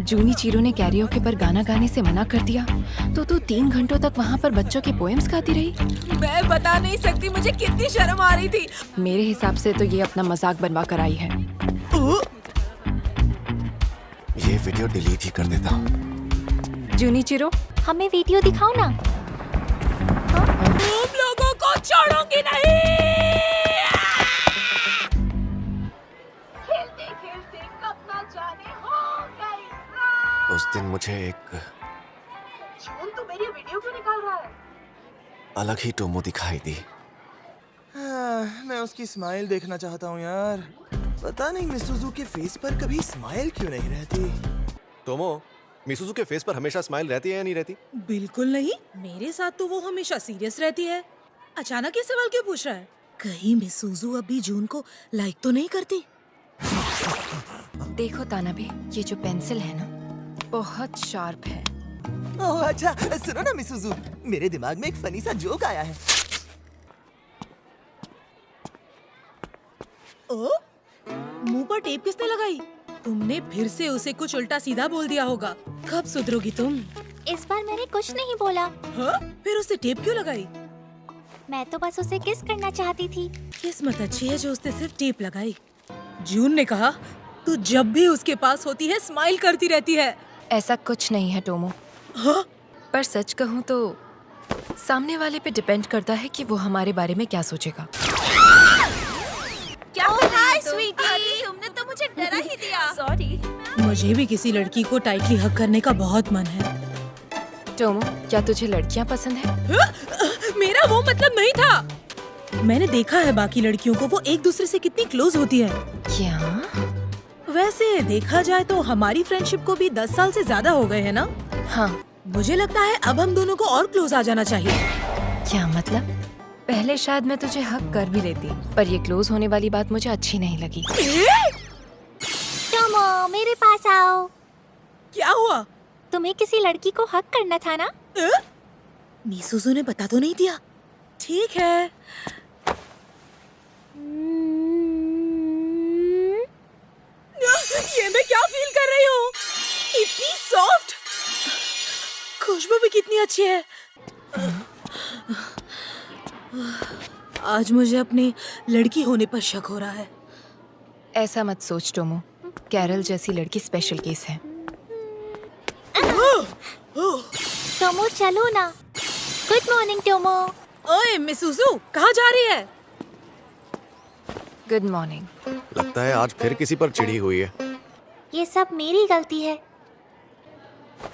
जूनी चीरो ने कैरियोके पर गाना गाने से मना कर दिया, तो तू 3 घंटों तक वहाँ पर बच्चों की पोएम्स गाती रही। मैं बता नहीं सकती मुझे कितनी शर्म आ रही थी। मेरे हिसाब से तो ये अपना मजाक बनवा कर आई है। ये वीडियो डिलीट ही कर देता हूँ। जूनी चीरो, हमें वीडियो दिखाओ ना। तुम लोगों को छोड़ूंगी नहीं। खेलते खेलते कब ना जाने हो गई रात। उस दिन मुझे एक जून तू मेरी वीडियो क्यों निकाल रहा है? अलग ही टोमो दिखाई दी। मैं उसकी स्माइल देखना चाहता हूँ यार। पता नहीं मिसुजू के फेस पर कभी स्माइल क्यों नहीं रहती। टोमो, मिसुजू के फेस पर हमेशा स्माइल रहती है या नहीं रहती? बिल्कुल नहीं, मेरे साथ तो वो हमेशा सीरियस रहती है। अचानक ये सवाल क्यों पूछ रहा है? कहीं मिसुजू अभी जून को लाइक तो नहीं करती? देखो तानाबे, ये जो पेंसिल है ना बहुत शार्प है। ओह अच्छा, सुनो ना मिसुजू, मेरे दिमाग में एक फनी सा जोक आया है। ओ, मुंह पर टेप किसने लगाई? तुमने फिर से उसे कुछ उल्टा सीधा बोल दिया होगा। कब सुधरोगी तुम? इस बार मैंने कुछ नहीं बोला। हाँ? फिर उसे टेप क्यों लगाई? मैं तो बस उसे किस करना चाहती थी। किस्मत अच्छी है जो उसने सिर्फ टेप लगाई। जून ने कहा तू जब भी उसके पास होती है स्माइल करती रहती है। ऐसा कुछ नहीं है टोमो, हाँ? पर सच कहूँ तो सामने वाले पे डिपेंड करता है कि वो हमारे बारे में क्या सोचेगा। क्या स्वीटी, तुमने तो मुझे डरा ही दिया। सॉरी। मुझे भी किसी लड़की को टाइटली हग करने का बहुत मन है। टोमो, क्या तुझे लड़कियाँ पसंद है? मेरा वो मतलब नहीं था। मैंने देखा है बाकी लड़कियों को, वो एक दूसरे से कितनी क्लोज होती है। क्या? वैसे देखा जाए तो हमारी फ्रेंडशिप को भी 10 साल से ज्यादा हो गए हैं ना? हाँ। मुझे लगता है अब हम दोनों को और क्लोज आ जाना चाहिए। क्या मतलब? पहले शायद मैं तुझे हक कर भी लेती, पर ये क्लोज होने वाली बात मुझे अच्छी नहीं लगी। टोमो, मेरे पास आओ। क्या हुआ? तुम्हें किसी लड़की को हक करना था ना? मिसुजू ने बता तो नहीं दिया। ठीक है। ये मैं क्या फील कर रही हूँ? इतनी सॉफ्ट, खुशबू भी कितनी अच्छी है। आज मुझे अपने लड़की होने पर शक हो रहा है। ऐसा मत सोच टोमो, कैरल जैसी लड़की स्पेशल केस है। टोमो चलो ना। Good morning Tomo. ओए मिसुजू, कहाँ जा रही है? Good morning. लगता है आज फिर किसी पर चिढ़ी हुई है। ये सब मेरी गलती है।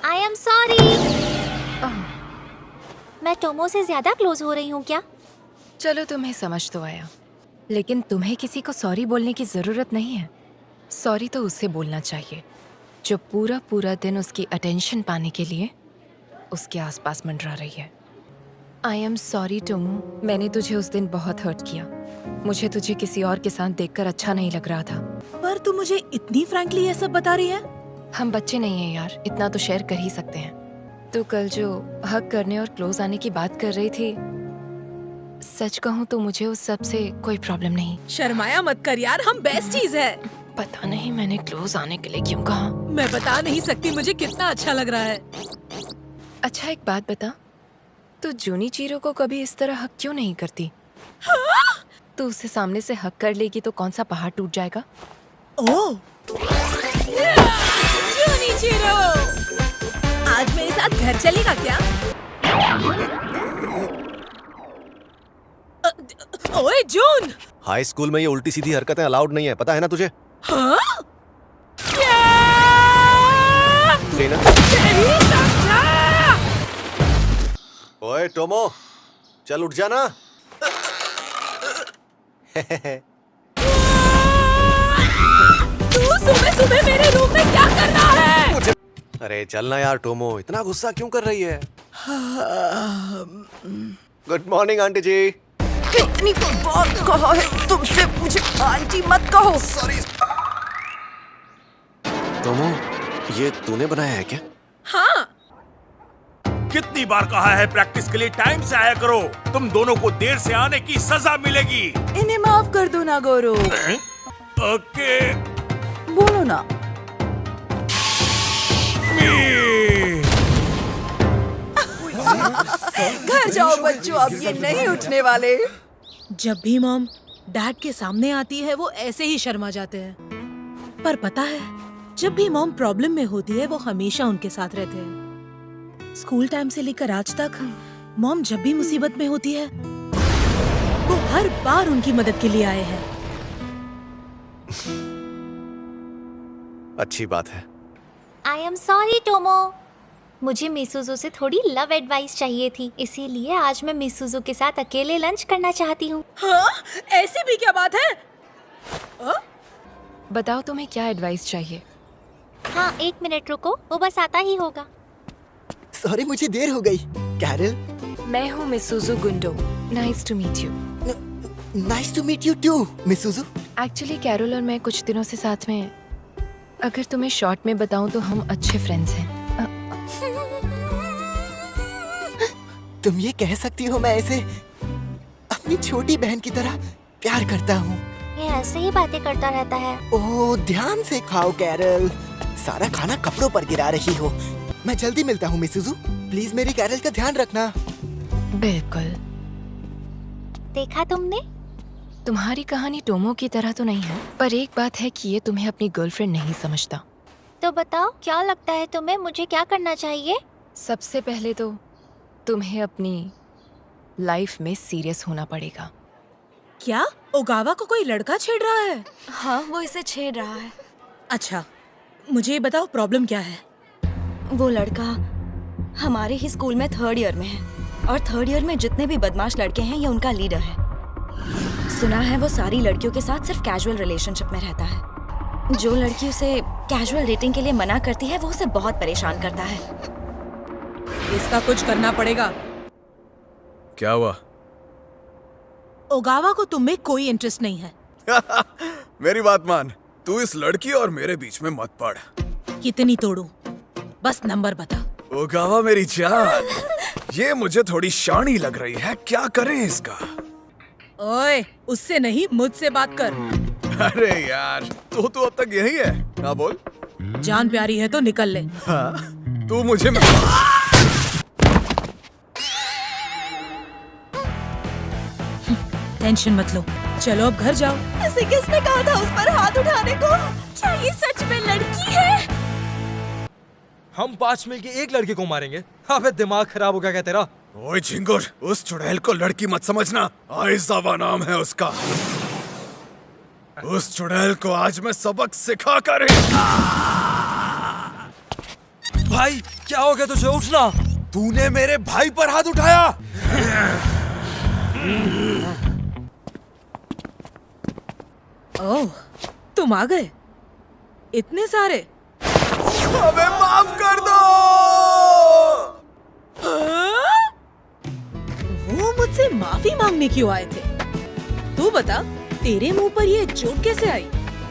I am sorry. मैं टोमो से ज्यादा क्लोज हो रही हूँ क्या? चलो तुम्हें समझ तो आया, लेकिन तुम्हें किसी को सॉरी बोलने की जरूरत नहीं है। सॉरी तो उससे बोलना चाहिए जो पूरा पूरा दिन उसकी अटेंशन पाने के लिए उसके आसपास मंडरा रही है। आई एम सॉरी टोमो, मैंने तुझे उस दिन बहुत हर्ट किया। मुझे तुझे किसी और के साथ देखकर अच्छा नहीं लग रहा था। पर तू मुझे इतनी फ्रैंकली ये सब बता रही है? हम बच्चे नहीं हैं यार, इतना तो शेयर कर ही सकते हैं। तो कल जो हग करने और क्लोज आने की बात कर रही थी, सच कहूँ तो मुझे उस सब से कोई प्रॉब्लम नहीं। शर्माया मत कर यार, हम बेस्टीज है। पता नहीं मैंने क्लोज आने के लिए क्यों कहा। मैं बता नहीं सकती मुझे कितना अच्छा लग रहा है। अच्छा एक बात बता, तू जूनिचीरो को कभी इस तरह हक क्यों नहीं करती? तू उसे सामने से हक कर लेगी तो कौन सा पहाड़ टूट जाएगा? ओह जूनिचीरो, आज मेरे साथ घर चलेगा क्या? ओए जून, हाई स्कूल में ये उल्टी सीधी हरकतें अलाउड नहीं है, पता है ना तुझे? हाँ? क्या? ट्रेनर, नहीं समझा। ओए टोमो, चल उठ जाना। तू सुबह सुबह मेरे रूम में क्या कर रहा है? अरे चलना यार टोमो, इतना गुस्सा क्यों कर रही है? गुड मॉर्निंग आंटी जी। इतनी तो बात कहा है तुमसे, मुझे आंटी मत कहो। सॉरी। टोमो, ये तूने बनाया है क्या? हाँ, कितनी बार कहा है प्रैक्टिस के लिए टाइम से आया करो। तुम दोनों को देर से आने की सजा मिलेगी। इन्हें माफ कर दो ना गौरव। ओके। बोलो ना। घर जाओ बच्चों, अब ये नहीं उठने वाले। जब भी मॉम डैड के सामने आती है वो ऐसे ही शर्मा जाते हैं, पर पता है जब भी मॉम प्रॉब्लम में होती है वो हमेशा उनके साथ रहते हैं। स्कूल टाइम से लेकर आज तक मॉम जब भी मुसीबत में होती है वो हर बार उनकी मदद के लिए आए हैं। अच्छी बात है। आई एम सॉरी टोमो, मुझे मिसुजू से थोड़ी लव एडवाइस चाहिए थी, इसीलिए आज मैं मिसुजू के साथ अकेले लंच करना चाहती हूँ। हाँ, ऐसी भी क्या बात है? बताओ तुम्हें क्या एडवाइस चाहिए? हाँ 1 मिनट रुको, वो बस आता ही होगा। सॉरी मुझे देर हो गई। कैरल, मैं हूँ Misuzu Gundo. Nice to meet you. Nice to meet you too Misuzu. Actually Carol और मैं कुछ दिनों से साथ में, अगर तुम्हें शॉर्ट में बताऊं तो हम अच्छे फ्रेंड्स हैं। तुम ये कह सकती हो मैं ऐसे अपनी छोटी बहन की तरह प्यार करता हूँ। ये ऐसे ही बातें करता रहता है। ओह ध्यान से खाओ कैरल, सारा खाना कपड़ों पर गिरा रही हो। मैं जल्दी मिलता हूँ मिसुजू, प्लीज मेरी कैरल का ध्यान रखना। बिल्कुल। देखा तुमने? तुम्हारी कहानी टोमो की तरह तो नहीं है, पर एक बात है कि ये तुम्हें अपनी गर्लफ्रेंड नहीं समझता। तो बताओ क्या लगता है तुम्हें, मुझे क्या करना चाहिए? सबसे पहले तो तुम्हें अपनी लाइफ में सीरियस होना पड़ेगा। क्या ओगावा को कोई लड़का छेड़ रहा है? हाँ, वो इसे छेड़ रहा है। अच्छा मुझे ये बताओ प्रॉब्लम क्या है? वो लड़का हमारे ही स्कूल में 3rd ईयर में है और 3rd ईयर में जितने भी बदमाश लड़के हैं ये उनका लीडर है। सुना है वो सारी लड़कियों के साथ सिर्फ कैजुअल रिलेशनशिप में रहता है। जो लड़की उसे कैजुअल डेटिंग के लिए मना करती है वो उसे बहुत परेशान करता है। इसका कुछ करना पड़ेगा। क्या हुआ? ओगावा को तुम में कोई इंटरेस्ट नहीं है। मेरी बात मान, तू इस लड़की और मेरे बीच में मत पड़। कितनी तोड़ूं? बस नंबर बता। ओगावा मेरी जान, ये मुझे थोड़ी शानी लग रही है, क्या करें इसका? ओए उससे नहीं मुझसे बात कर। अरे यार, तो तू अब तक यही है ना? बोल। जान प्यारी है तो निकल ले। हाँ, तू मुझे टेंशन मत लो, चलो अब घर जाओ। ऐसे किसने कहा था उस पर हाथ उठाने को? क्या ये सच में लड़की है? हम 5 मिलके एक लड़के को मारेंगे? अबे दिमाग खराब हो गया क्या तेरा? ओए झिंगुर, उस चुड़ैल को लड़की मत समझना, आइज़ावा नाम है उसका। उस चुड़ैल को आज मैं सबक सिखा कर भाई क्या हो गया तुझे? उठना। तूने मेरे भाई पर हाथ उठाया। ओह तुम आ गए, इतने सारे। हमें माफ कर दो। वो मुझसे माफी मांगने क्यों आए थे? तू बता, तेरे मुंह पर ये चोट कैसे आई?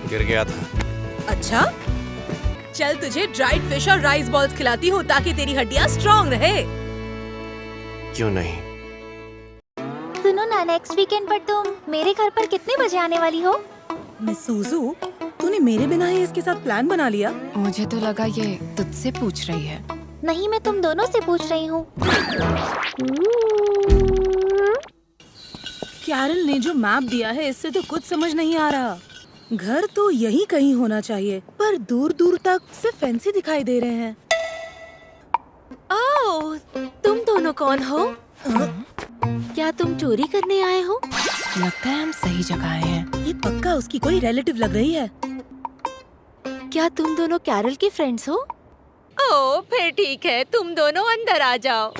गिर गया था। अच्छा चल तुझे ड्राइड फिश और राइस बॉल्स खिलाती हूँ ताकि तेरी हड्डियाँ स्ट्रॉन्ग रहे। क्यों नहीं? सुनो ना, नेक्स्ट वीकेंड पर तुम मेरे घर पर कितने बजे आने वाली हो? मिस सूजू, तूने मेरे बिना ही इसके साथ प्लान बना लिया? मुझे तो लगा ये तुझसे पूछ रही है। नहीं, मैं तुम दोनों से पूछ रही हूँ। कैरल ने जो मैप दिया है इससे तो कुछ समझ नहीं आ रहा। घर तो यही कहीं होना चाहिए, पर दूर दूर तक सिर्फ फैंसी दिखाई दे रहे हैं। ओह, तुम दोनों कौन हो? क्या तुम चोरी करने आए हो? लगता है हम सही जगह आए हैं। ये पक्का उसकी कोई रिलेटिव लग रही है। क्या तुम दोनों कैरल के फ्रेंड्स हो? ओह, फिर ठीक है, तुम दोनों अंदर आ जाओ।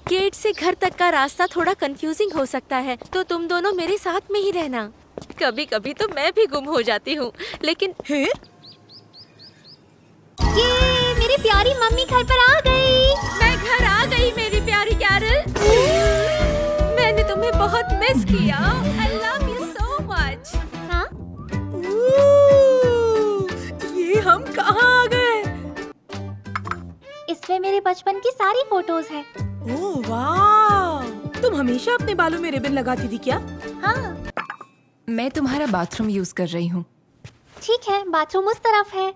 गेट से घर तक का रास्ता थोड़ा कंफ्यूजिंग हो सकता है, तो तुम दोनों मेरे साथ में ही रहना। कभी कभी तो मैं भी गुम हो जाती हूँ, लेकिन ये मेरी प्यारी मम्मी घर पर आ गई। मैं घर आ गई मेरी प्यारी कैरल। मैंने तुम्हें बहुत मिस किया। I love you so much। हाँ? ये हम कहाँ आ गए? इसमें मेरे बचपन की सारी फोटोज हैं। ओह वाह! तुम हमेशा अपने बालों में रिबन लगाती थी क्या? हाँ। मैं तुम्हारा बाथरूम यूज कर रही हूँ। ठीक है, बाथरूम उस तरफ है।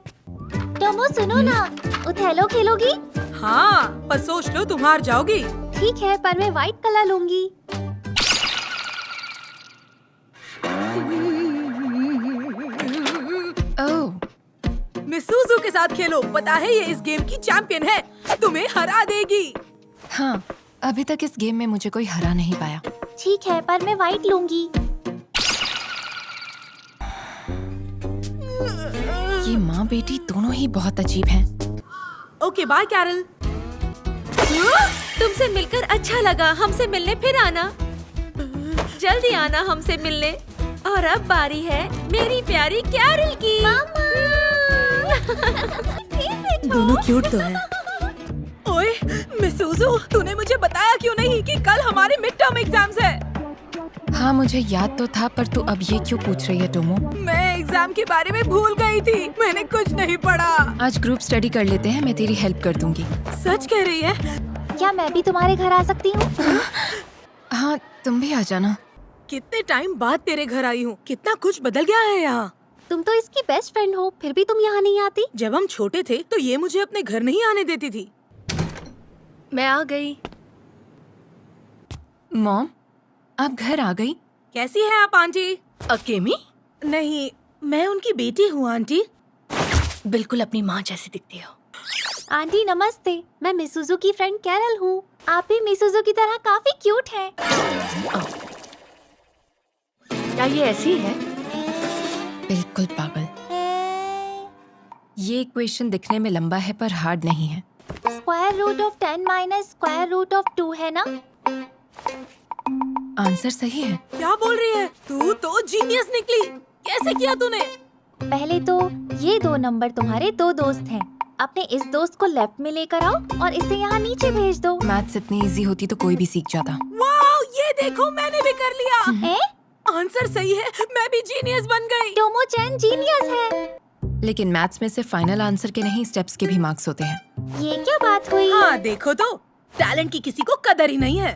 टोमो सुनो ना, उथेलो खेलोगी? हाँ, पर सोच लो तुम हार जाओगी। ठीक है, पर मैं व्हाइट कलर लूंगी। ओह, मिस सूजू के साथ खेलो। पता है ये इस गेम की चैंपियन है, तुम्हें हरा देगी। हाँ, अभी तक इस गेम में मुझे कोई हरा नहीं पाया। ठीक है, पर मैं व्हाइट लूंगी। ये माँ बेटी दोनों ही बहुत अजीब हैं। Okay, bye Carol. तुमसे मिलकर अच्छा लगा। हमसे मिलने फिर आना। जल्दी आना हमसे मिलने। और अब बारी है मेरी प्यारी कैरल की। दोनों क्यूट तो है। ओए, मिस सूजू, तूने मुझे बताया क्यों नहीं कि कल हमारे मिड टर्म एग्जाम्स है? हाँ, मुझे याद तो था, पर तू अब ये क्यों पूछ रही है टोमो? मैं एग्जाम के बारे में भूल गई थी। मैंने कुछ नहीं पढ़ा। आज ग्रुप स्टडी कर लेते हैं, मैं तेरी हेल्प कर दूंगी। सच कह रही है? क्या मैं भी तुम्हारे घर आ सकती हूँ? हाँ, तुम भी आ जाना। कितने टाइम बाद तेरे घर आई हूँ। कितना कुछ बदल गया है यहाँ। तुम तो इसकी बेस्ट फ्रेंड हो, फिर भी तुम यहाँ नहीं आती? जब हम छोटे थे तो ये मुझे अपने घर नहीं आने देती थी। मैं आ गई। मॉम, आप घर आ गई? कैसी है आप आंटी? अकेमी? नहीं, मैं उनकी बेटी हूँ आंटी। बिल्कुल अपनी माँ जैसी दिखती हो। आंटी नमस्ते, मैं मिसुजू की फ्रेंड कैरल हूँ। आप भी मिसुजू की तरह काफी क्यूट हैं। क्या ये ऐसी है? बिल्कुल पागल। ये इक्वेशन दिखने में लंबा है पर हार्ड नहीं है। Square root of 10 minus square root of 2 है ना? आंसर सही है। क्या बोल रही है? तू तो जीनियस निकली। कैसे किया तूने? पहले तो ये दो नंबर तुम्हारे दो दोस्त हैं। अपने इस दोस्त को लेफ्ट में लेकर आओ और इसे यहाँ नीचे भेज दो। मैथ्स इतनी इजी होती तो कोई भी सीख जाता। वाओ, ये देखो मैंने भी कर लिया। ए? आंसर सही है, मैं भी जीनियस बन गई। टोमो चैन जीनियस है। लेकिन मैथ्स में से फाइनल आंसर के नहीं, स्टेप्स के भी मार्क्स होते हैं। ये क्या बात हुई? हाँ देखो तो, टैलेंट की किसी को कदर ही नहीं है।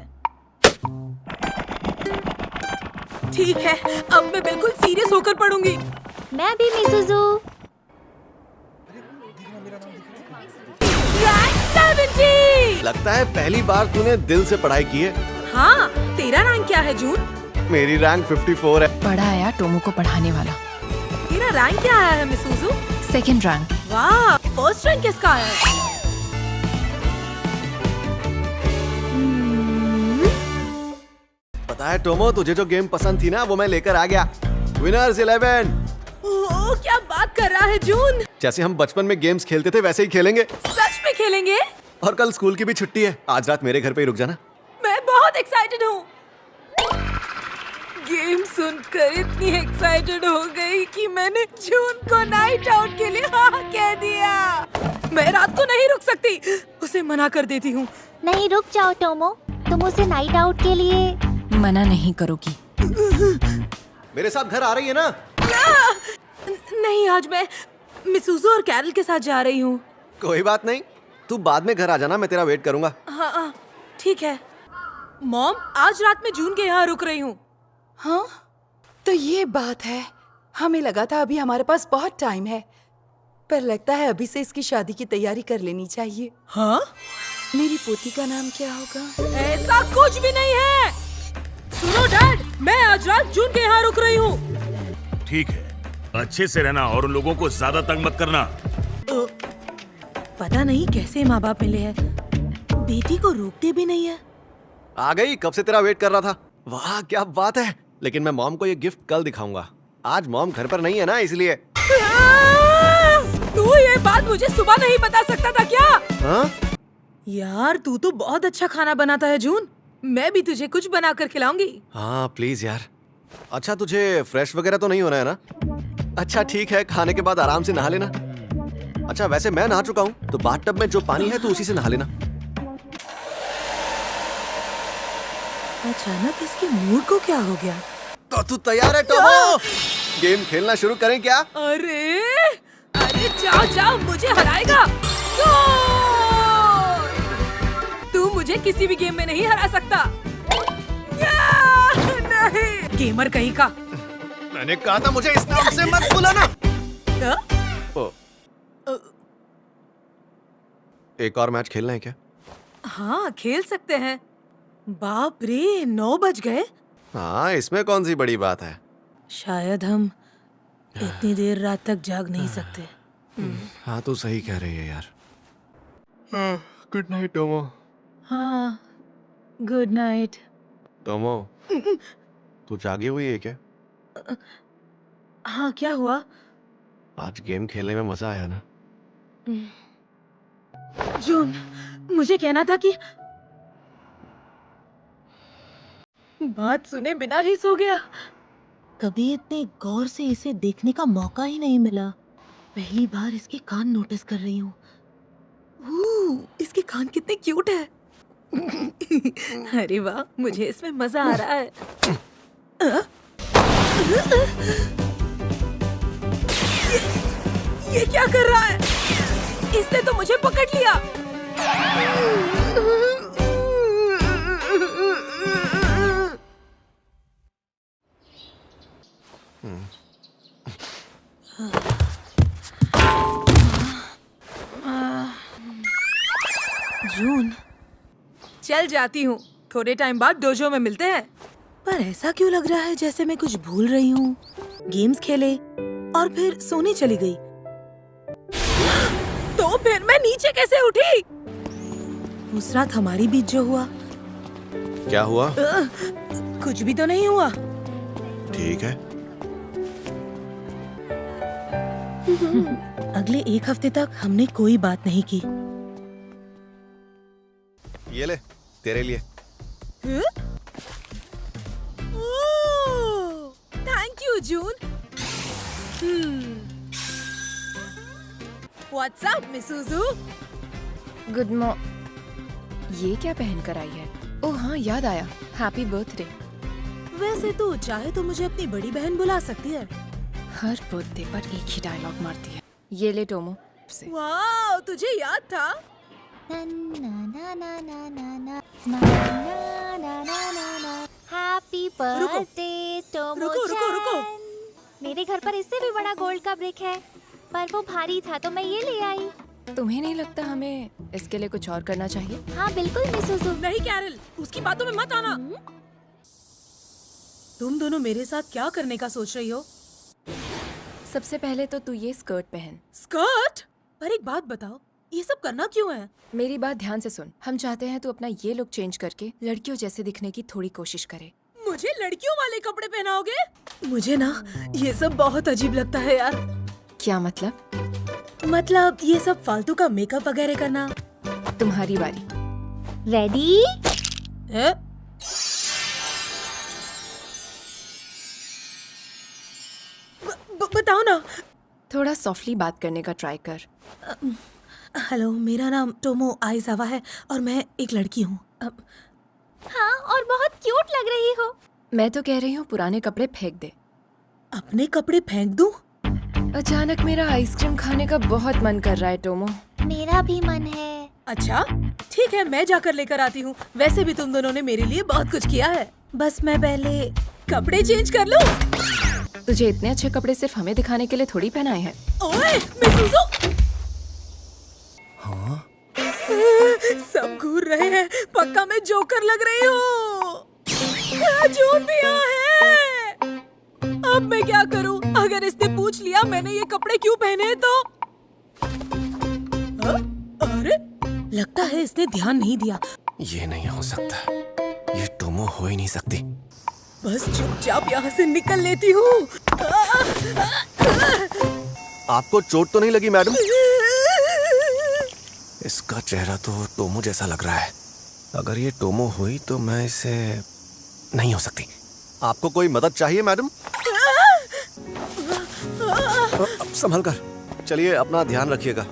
ठीक है, अब मैं बिल्कुल सीरियस होकर पढ़ूंगी। मैं भी मिसुजू। रैंक 70। लगता है पहली बार तूने दिल से पढ़ाई की है। हाँ, तेरा रैंक क्या है जून? मेरी रैंक 54 है। बड़ा आया टोमो को पढ़ाने वाला। तेरा रैंक क्या आया है मिसुजू? Second rank. वाह, फर्स्ट रैंक किसका आया है? पता है टोमो, तुझे जो गेम पसंद थी ना वो मैं लेकर आ गया। विनर्स 11। ओह, क्या बात कर रहा है जून? जैसे हम बचपन में गेम्स खेलते थे वैसे ही खेलेंगे। सच में खेलेंगे? और कल स्कूल की भी छुट्टी है। आज रात मेरे घर पे ही रुक जाना। मैं बहुत एक्साइटेड हूँ। गेम सुनकर इतनी एक्साइटेड हो गई कि मैंने जून को नाइट आउट के लिए हाँ कह दिया। मैं रात को नहीं रुक सकती, उसे मना कर देती हूँ। नहीं, रुक जाओ टोमो, तुम उसे नाइट आउट के लिए मना नहीं करोगी। मेरे साथ घर आ रही है ना? नहीं, आज मैं मिसुजू और कैरल के साथ जा रही हूँ। कोई बात नहीं, तू बाद में घर आ जाना, मैं तेरा वेट करूंगा। हाँ, ठीक है। मॉम, आज रात में जून के यहाँ रुक रही हूँ। हाँ, तो ये बात है। हमें लगा था अभी हमारे पास बहुत टाइम है, पर लगता है अभी से इसकी शादी की तैयारी कर लेनी चाहिए। हाँ? मेरी पोती का नाम क्या होगा? ऐसा कुछ भी नहीं है। सुनो डैड, मैं आज रात जून के यहाँ रुक रही हूँ। ठीक है, अच्छे से रहना और उन लोगों को ज्यादा तंग मत करना। पता नहीं कैसे माँ बाप मिले हैं, बेटी को रोकते भी नहीं है। आ गई, कब से तेरा वेट कर रहा था। वाह क्या बात है। लेकिन मैं मॉम को ये गिफ्ट कल दिखाऊंगा। आज मॉम घर पर नहीं है ना, इसलिए। तू ये बात मुझे सुबह नहीं बता सकता था क्या? हाँ? यार तू तो बहुत अच्छा खाना बनाता है जून, मैं भी तुझे कुछ बना कर खिलाऊंगी। हाँ प्लीज यार। अच्छा तुझे फ्रेश वगैरह तो नहीं होना है ना? अच्छा ठीक है, खाने के बाद आराम से नहा लेना। अच्छा वैसे मैं नहा चुका हूँ, तो बाथटब में जो पानी है तो उसी से नहा लेना। अचानक इसके मूड को क्या हो गया? तो तू तैयार है टोमो? गेम खेलना शुरू करें क्या? अरे अरे जाओ जाओ, मुझे हराएगा। तू मुझे किसी भी गेम में नहीं हरा सकता। नहीं, गेमर कहीं का। मैंने कहा था मुझे इस नाम से मत बुलाना। एक और मैच खेलना है क्या? हाँ खेल सकते हैं। बाप रे, 9 बज गए। हाँ इसमें कौन सी बड़ी बात है। शायद हम इतनी देर रात तक जाग नहीं सकते। हाँ तू सही कह रही है यार। Good night Tomo. हाँ गुड नाइट। टोमो तू जागी हुई है क्या? हाँ क्या हुआ? आज गेम खेलने में मजा आया ना? जून, मुझे कहना था कि बात सुने बिना ही सो गया। कभी इतने गौर से इसे देखने का मौका ही नहीं मिला। पहली बार इसके कान नोटिस कर रही हूँ। इसके कान कितने क्यूट है। अरे वाह, मुझे इसमें मजा आ रहा है। ये क्या कर रहा है? इसने तो मुझे पकड़ लिया। जून, चल जाती हूँ, थोड़े टाइम बाद डोजो में मिलते हैं। पर ऐसा क्यों लग रहा है जैसे मैं कुछ भूल रही हूँ। गेम्स खेले और फिर सोने चली गई। तो फिर मैं नीचे कैसे उठी? उस रात हमारी बीच जो हुआ। क्या हुआ? कुछ भी तो नहीं हुआ। ठीक है। अगले 1 हफ्ते तक हमने कोई बात नहीं की। ये ले तेरे लिए। Thank you June. What's up Misuzu? Good ये क्या पहन कर आई है? ओह हाँ याद आया, हैप्पी बर्थडे। वैसे तो चाहे तो मुझे अपनी बड़ी बहन बुला सकती है। हर बर्थडे पर एक ही डायलॉग मारती है। ये ले टोमो से। वाह, तुझे याद था? Happy birthday Tomo. रुको। मेरे घर पर इससे भी बड़ा गोल्ड का ब्रिक है, पर वो भारी था तो मैं ये ले आई। तुम्हें नहीं लगता हमें इसके लिए कुछ और करना चाहिए? हाँ बिल्कुल मिसूजू। नहीं कैरल, उसकी बातों में मत आना। तुम दोनों मेरे साथ क्या करने का सोच रही हो? सबसे पहले तो तू ये स्कर्ट पहन। स्कर्ट? पर एक बात बताओ, ये सब करना क्यों है? मेरी बात ध्यान से सुन। हम चाहते हैं तू अपना ये लुक चेंज करके लड़कियों जैसे दिखने की थोड़ी कोशिश करे। मुझे लड़कियों वाले कपड़े पहनाओगे? मुझे ना ये सब बहुत अजीब लगता है यार। क्या मतलब? मतलब ये सब फालतू का मेकअप वगैरह करना। तुम्हारी बारी। रेडी? बताओ ना। थोड़ा सॉफ्टली बात करने का ट्राई कर। हेलो, मेरा नाम टोमो आइजावा है और मैं एक लड़की हूँ। हाँ, और बहुत क्यूट लग रही हो। मैं तो कह रही हूँ पुराने कपड़े फेंक दे। अपने कपड़े फेंक दूं? अचानक मेरा आइसक्रीम खाने का बहुत मन कर रहा है टोमो। मेरा भी मन है। अच्छा ठीक है, मैं जाकर लेकर आती हूँ। वैसे भी तुम दोनों ने मेरे लिए बहुत कुछ किया है। बस मैं पहले कपड़े चेंज कर लूँ। तुझे इतने अच्छे कपड़े सिर्फ हमें दिखाने के लिए थोड़ी पहनाए हैं। ओए मिसुजू! सब घूर रहे हैं, पक्का मैं जोकर लग रही हूँ। जून भी यहाँ है। अब मैं क्या करूँ? अगर इसने पूछ लिया मैंने ये कपड़े क्यों पहने तो अरे लगता है इसने ध्यान नहीं दिया। ये नहीं हो सकता, ये टोमो हो ही नहीं सकती। बस चुपचाप यहाँ से निकल लेती हूँ। आपको चोट तो नहीं लगी मैडम? इसका चेहरा तो टोमो जैसा लग रहा है। अगर ये टोमो हुई तो मैं इसे नहीं हो सकती। आपको कोई मदद चाहिए मैडम? अब संभल कर चलिए, अपना ध्यान रखिएगा।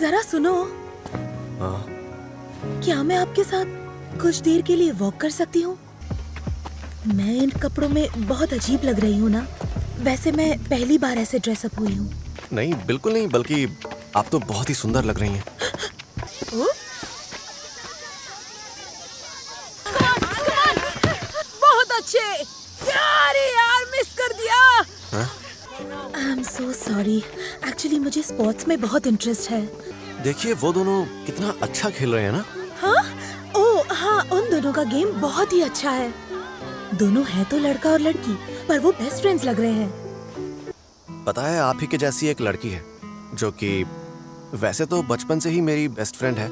जरा सुनो। हाँ? क्या मैं आपके साथ कुछ देर के लिए वॉक कर सकती हूँ? मैं इन कपड़ों में बहुत अजीब लग रही हूँ ना? वैसे मैं पहली बार ऐसे ड्रेसअप हुई हूँ। नहीं बिल्कुल नहीं, बल्कि आप तो बहुत ही सुंदर लग रही हैं। बहुत अच्छे। यार मिस कर दिया। I am so sorry. Actually मुझे स्पोर्ट्स में बहुत इंटरेस्ट है। देखिए वो दोनों कितना अच्छा खेल रहे हैं ना। हाँ? ओह हाँ, उन दोनों का गेम बहुत ही अच्छा है। दोनों हैं तो लड़का और लड़की, पर वो बेस्ट फ्रेंड्स लग रहे हैं। पता है आप ही के जैसी एक लड़की है जो कि वैसे तो बचपन से ही मेरी बेस्ट फ्रेंड है।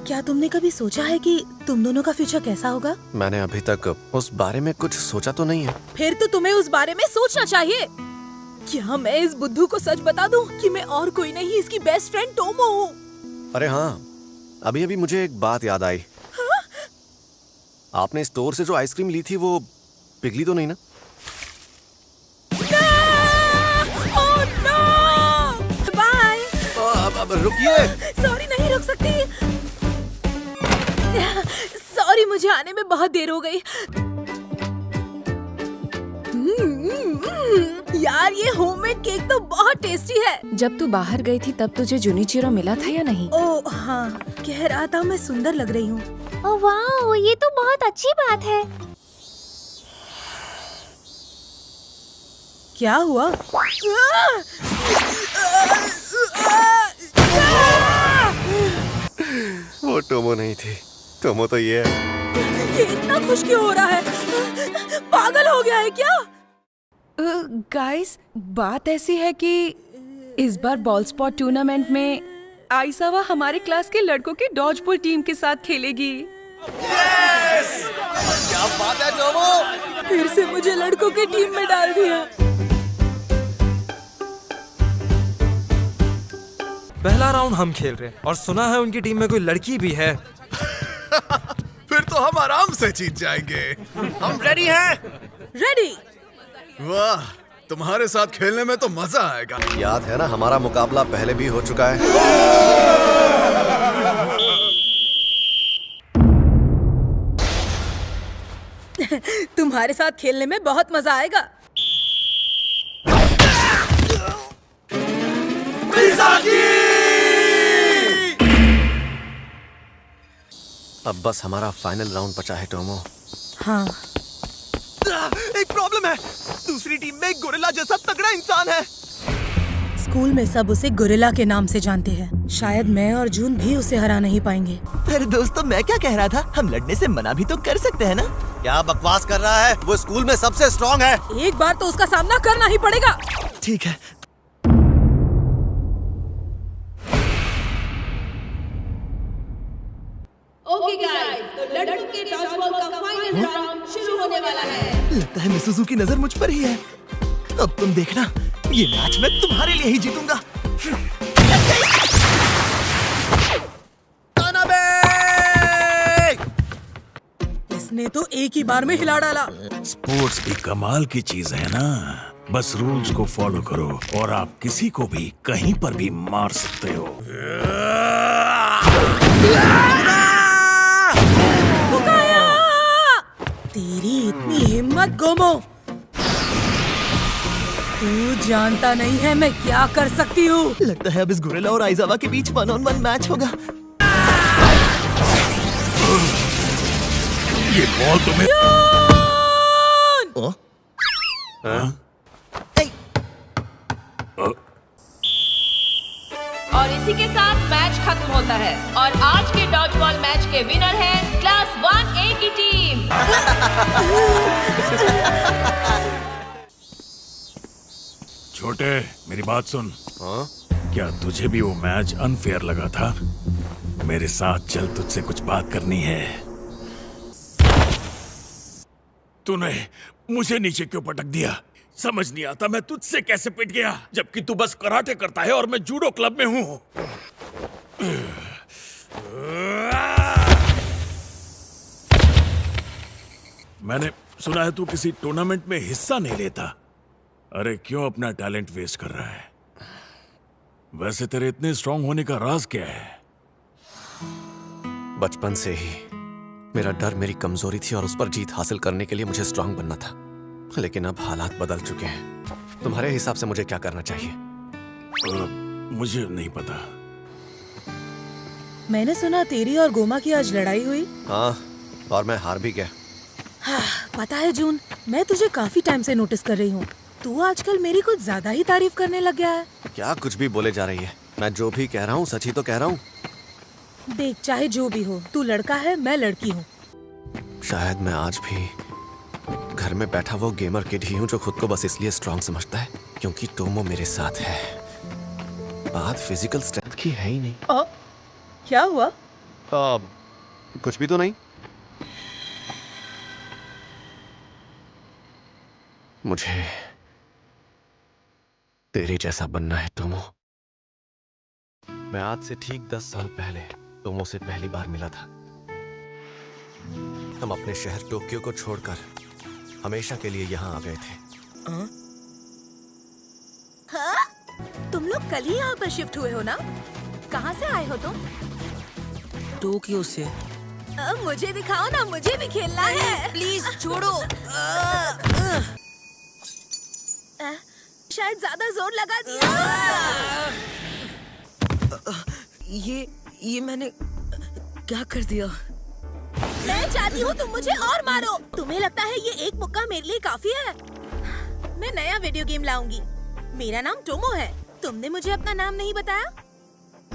क्या तुमने कभी सोचा है कि तुम दोनों का फ्यूचर कैसा होगा? मैंने अभी तक उस बारे में कुछ सोचा तो नहीं है। फिर तो तुम्हें उस बारे में सोचना चाहिए। क्या मैं इस बुद्धू को सच बता दूं कि मैं और कोई नहीं इसकी बेस्ट फ्रेंड टोमो हूँ? अरे हाँ, अभी अभी मुझे एक बात याद आई। हाँ? आपने स्टोर से जो आइसक्रीम ली थी वो पिघली तो नहीं ना? Oh no! बाय। अब रुकिए। सॉरी, नहीं रुक सकती। सॉरी, मुझे आने में बहुत देर हो गई। यार ये होममेड केक तो बहुत टेस्टी है। जब तू बाहर गई थी तब तुझे जुनिचिरो मिला था या नहीं? ओह हाँ, कह रहा था मैं सुंदर लग रही हूँ। ओह वाह, ये तो बहुत अच्छी बात है। क्या हुआ? वो टोमो नहीं थी, टोमो तो ये है। ये इतना खुश क्यों हो रहा है? पागल हो गया है क्या? गाइस, बात ऐसी है कि इस बार बॉल स्पॉट टूर्नामेंट में आइसावा हमारे क्लास के लड़कों की डॉज बॉल टीम के साथ खेलेगी। क्या बात है टोमो? फिर से मुझे लड़कों की टीम में डाल दिया। पहला राउंड हम खेल रहे हैं और सुना है उनकी टीम में कोई लड़की भी है। फिर तो हम आराम से जीत जाएंगे। हम रेडी हैं। रेडी। वाह, तुम्हारे साथ खेलने में तो मजा आएगा। याद है ना, हमारा मुकाबला पहले भी हो चुका है। तुम्हारे साथ खेलने में बहुत मजा आएगा। अब बस हमारा फाइनल राउंड बचा है टोमो। हाँ। एक प्रॉब्लम है, दूसरी टीम में एक गोरिल्ला जैसा तगड़ा इंसान है। स्कूल में सब उसे गोरिल्ला के नाम से जानते हैं। शायद मैं और जून भी उसे हरा नहीं पाएंगे। पर दोस्तों, मैं क्या कह रहा था, हम लड़ने से मना भी तो कर सकते हैं ना? क्या बकवास कर रहा है? वो स्कूल में सबसे स्ट्रॉन्ग है। एक बार तो उसका सामना करना ही पड़ेगा। ठीक है। ओके गाइस, तो लड़कों के डॉजबॉल का फाइनल राउंड शुरू होने वाला है। लगता है मिसुजू की नजर मुझ पर ही है। अब तुम देखना, ये मैच मैं तुम्हारे लिए ही जीतूंगा। इसने तो एक ही बार में हिला डाला। स्पोर्ट्स भी कमाल की चीज है ना। बस रूल्स को फॉलो करो और आप किसी को भी कहीं पर भी मार सकते हो। तेरी इतनी हिम्मत गोमो। तू जानता नहीं है मैं क्या कर सकती हूँ। लगता है अब इस गोरिल्ला और आइजावा के बीच 1-on-1 मैच होगा। ये बॉल तुम्हें और इसी के साथ मैच खत्म होता है और आज के डॉज बॉल मैच के विनर हैं क्लास 1A की टीम। छोटे, मेरी बात सुन। क्या तुझे भी वो मैच अनफेयर लगा था? मेरे साथ चल, तुझसे कुछ बात करनी है। तूने मुझे नीचे क्यों पटक दिया? समझ नहीं आता मैं तुझसे कैसे पिट गया, जबकि तू बस कराटे करता है और मैं जूडो क्लब में हूँ। मैंने सुना है तू किसी टूर्नामेंट में हिस्सा नहीं लेता। अरे क्यों अपना टैलेंट वेस्ट कर रहा है? वैसे तेरे इतने स्ट्रांग होने का राज क्या है? बचपन से ही मेरा डर मेरी कमजोरी थी और उस पर जीत हासिल करने के लिए मुझे स्ट्रांग बनना था। लेकिन अब हालात बदल चुके हैं। तुम्हारे हिसाब से मुझे क्या करना चाहिए? मुझे नहीं पता। मैंने सुना तेरी और गोमा की आज लड़ाई हुई। हाँ, और मैं हार भी गया। हाँ, पता है जून, मैं तुझे काफी टाइम से नोटिस कर रही हूँ। तू आजकल मेरी कुछ ज्यादा ही तारीफ करने लग गया है। क्या कुछ भी बोले जा रही है? मैं जो भी कह रहा हूँ सच ही तो कह रहा हूँ। देख, चाहे जो भी हो, तू लड़का है, मैं लड़की हूँ। शायद मैं आज भी घर में बैठा वो गेमर किड ही हूँ जो खुद को बस इसलिए स्ट्रांग समझता है क्योंकि टोमो मेरे साथ है। बात फिजिकल स्ट्रेंथ की है ही नहीं। क्या हुआ? कुछ भी तो नहीं। मुझे तेरे जैसा बनना है टोमो। मैं आज से ठीक 10 साल पहले टोमो से पहली बार मिला था। हम अपने शहर टोक्यो को छोड़कर हमेशा के लिए यहाँ आ गए थे। हाँ? तुम लोग कल ही यहाँ पर शिफ्ट हुए हो ना? कहाँ से आए हो तुम? टोक्यो से। मुझे दिखाओ ना, मुझे भी खेलना है। प्लीज छोड़ो। शायद ज्यादा जोर लगा दिया। ये मैंने क्या कर दिया? मैं चाहती हूँ तुम मुझे और मारो। तुम्हें लगता है ये एक मुक्का मेरे लिए काफी है? मैं नया वीडियो गेम लाऊंगी। मेरा नाम टोमो है। तुमने मुझे अपना नाम नहीं बताया।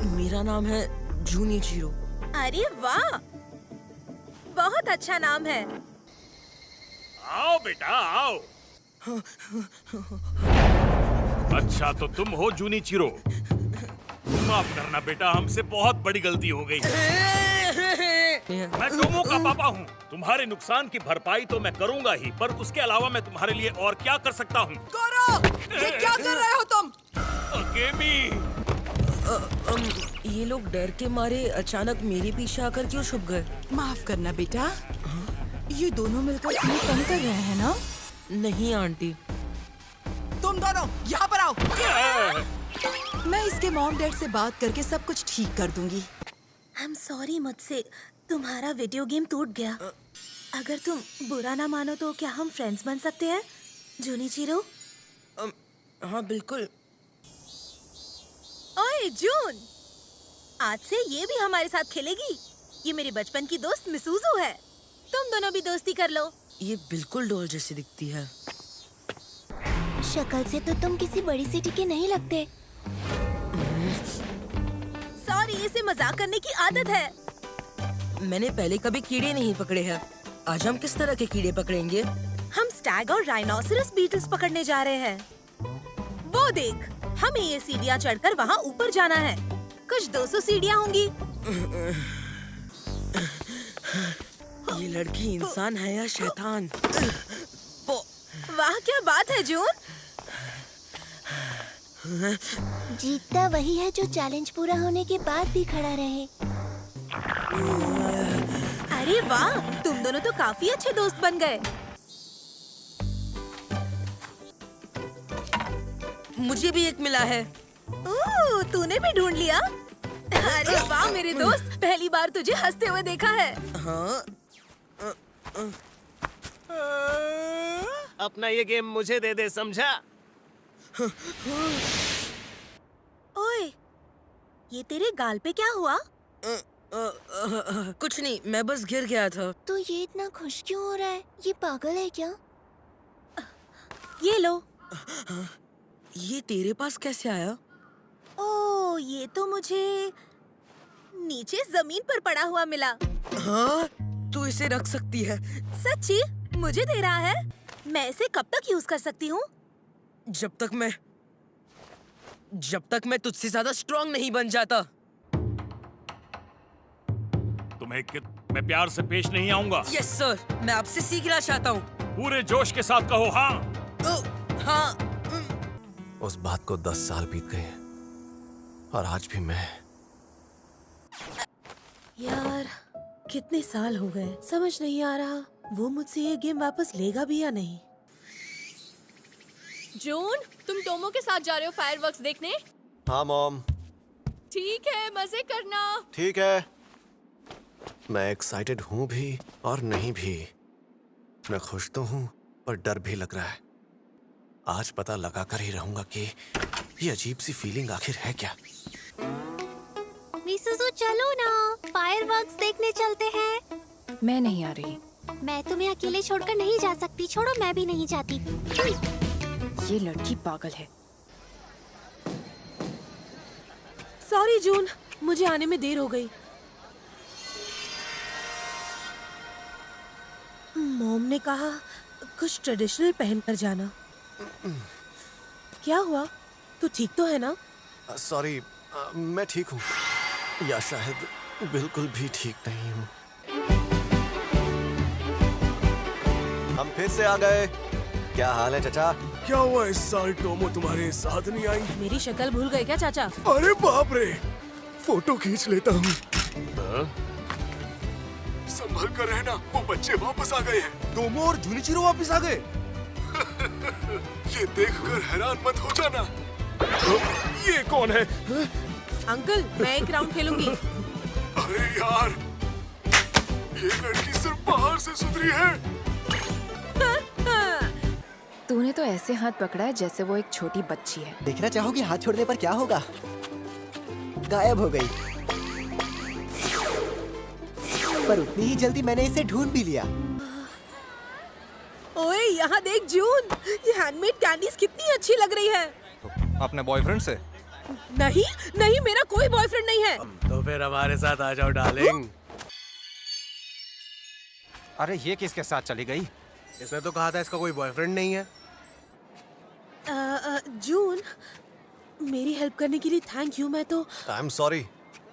मेरा नाम है जूनिचिरो। अरे वाह, बहुत अच्छा नाम है। आओ बेटा आओ। अच्छा तो तुम हो जूनिचिरो। माफ करना बेटा, हमसे बहुत बड़ी गलती हो गई। मैं टोमो का पापा हूँ। तुम्हारे नुकसान की भरपाई तो मैं करूँगा ही, पर उसके अलावा मैं तुम्हारे लिए और क्या कर सकता हूँ? ये क्या कर रहे हो तुम? गेमी। ये लोग डर के मारे अचानक मेरे पीछे आकर क्यों छुप गए? माफ करना बेटा, ये दोनों मिलकर तुम्हें तंग कर रहे हैं ना? नहीं आंटी। तुम दोनों यहाँ पर आओ। मैं इसके मॉम डैड से बात करके सब कुछ ठीक कर दूंगी। I'm sorry, मुझसे तुम्हारा वीडियो गेम टूट गया। अगर तुम बुरा ना मानो तो क्या हम फ्रेंड्स बन सकते हैं, जूनिचिरो? हाँ बिल्कुल। ओए जून, आज से ये भी हमारे साथ खेलेगी। ये मेरी बचपन की दोस्त मिसूजू है। तुम दोनों भी दोस्ती कर लो। ये बिल्कुल डॉल जैसी दिखती है। शक्ल से तो तुम किसी बड़ी सिटी के नहीं लगते। सॉरी, इसे मजाक करने की आदत है। मैंने पहले कभी कीड़े नहीं पकड़े हैं। आज हम किस तरह के कीड़े पकड़ेंगे? हम स्टैग और राइनोसरस बीटल्स पकड़ने जा रहे हैं। वो देख, हमें ये सीढ़ियाँ चढ़कर वहाँ ऊपर जाना है। कुछ 200 सीढ़ियाँ होंगी। ये लड़की इंसान है या शैतान? वाह, क्या बात है जून। जीतता वही है जो चैलेंज पूरा होने के बाद भी खड़ा रहे। अरे वाह, तुम दोनों तो काफी अच्छे दोस्त बन गए। मुझे भी एक मिला है। ओह, तूने भी ढूंढ लिया? अरे वाह मेरे दोस्त, पहली बार तुझे हंसते हुए देखा है। हाँ। अपना ये गेम मुझे दे दे, समझा? ओए, ये तेरे गाल पे क्या हुआ? कुछ नहीं, मैं बस गिर गया था। तो ये इतना खुश क्यों हो रहा है? ये पागल है क्या? ये लो। ये तेरे पास कैसे आया? ओ, ये तो मुझे नीचे जमीन पर पड़ा हुआ मिला। हाँ, तू इसे रख सकती है। सच्ची? मुझे दे रहा है? मैं इसे कब तक यूज कर सकती हूँ? जब तक मैं तुझसे ज्यादा स्ट्रांग नहीं बन जाता। मैं प्यार से पेश नहीं आऊंगा। यस सर, मैं आपसे सीखना चाहता हूँ। पूरे जोश के साथ कहो हाँ। हाँ। उस बात को 10 साल बीत गए और आज भी मैं। यार, कितने साल हो गए, समझ नहीं आ रहा वो मुझसे ये गेम वापस लेगा भी या नहीं। जून, तुम टोमो के साथ जा रहे हो फायरवर्क्स देखने? हाँ मॉम। ठीक है, मजे करना। ठीक है। मैं एक्साइटेड हूँ भी और नहीं भी। मैं खुश तो हूँ पर डर भी लग रहा है। आज पता लगा कर ही रहूंगा कि ये अजीब सी फीलिंग आखिर है क्या। मिसुजू चलो ना, फायरवर्क्स देखने चलते हैं। मैं नहीं आ रही। मैं तुम्हें अकेले छोड़कर नहीं जा सकती। छोड़ो, मैं भी नहीं जाती। ये लड़की पागल है। सॉरी जून, मुझे आने में देर हो गई। मॉम ने कहा कुछ ट्रेडिशनल पहनकर जाना। क्या हुआ? तू ठीक तो है ना? सॉरी, मैं ठीक हूँ या शायद बिल्कुल भी ठीक नहीं हूँ। हम फिर से आ गए। क्या हाल है चाचा? क्या हुआ इस साल टोमो तुम्हारे साथ नहीं आई? मेरी शक्ल भूल गए क्या चाचा? अरे बाप रे, फोटो खींच लेता हूँ। संभल कर रहना, वो बच्चे वापस आ गए हैं। टोमो और जूनिचिरो वापस आ गए। ये देखकर हैरान मत हो जाना। ये कौन है? अंकल, मैं एक राउंड खेलूंगी। अरे यार, ये लड़की सिर्फ बाहर से सुधरी है। तूने तो ऐसे हाथ पकड़ा है जैसे वो एक छोटी बच्ची है। देखना चाहोगे हाथ छोड़ने पर क्या होगा? गायब हो गई। पर उतनी ही जल्दी मैंने इसे ढूंढ भी लिया। ओए, यहाँ देख जून, ये हैंडमेड कैंडीज कितनी अच्छी लग रही है। अपने बॉयफ्रेंड से? नहीं नहीं, मेरा कोई बॉयफ्रेंड नहीं है। तो फिर हमारे साथ आ जाओ डार्लिंग। अरे ये किसके साथ चली गई? इसने तो कहा था इसका कोई बॉयफ्रेंड नहीं है। जून, मेरी हेल्प करने के लिए थैंक यू। मैं तो आई एम सॉरी।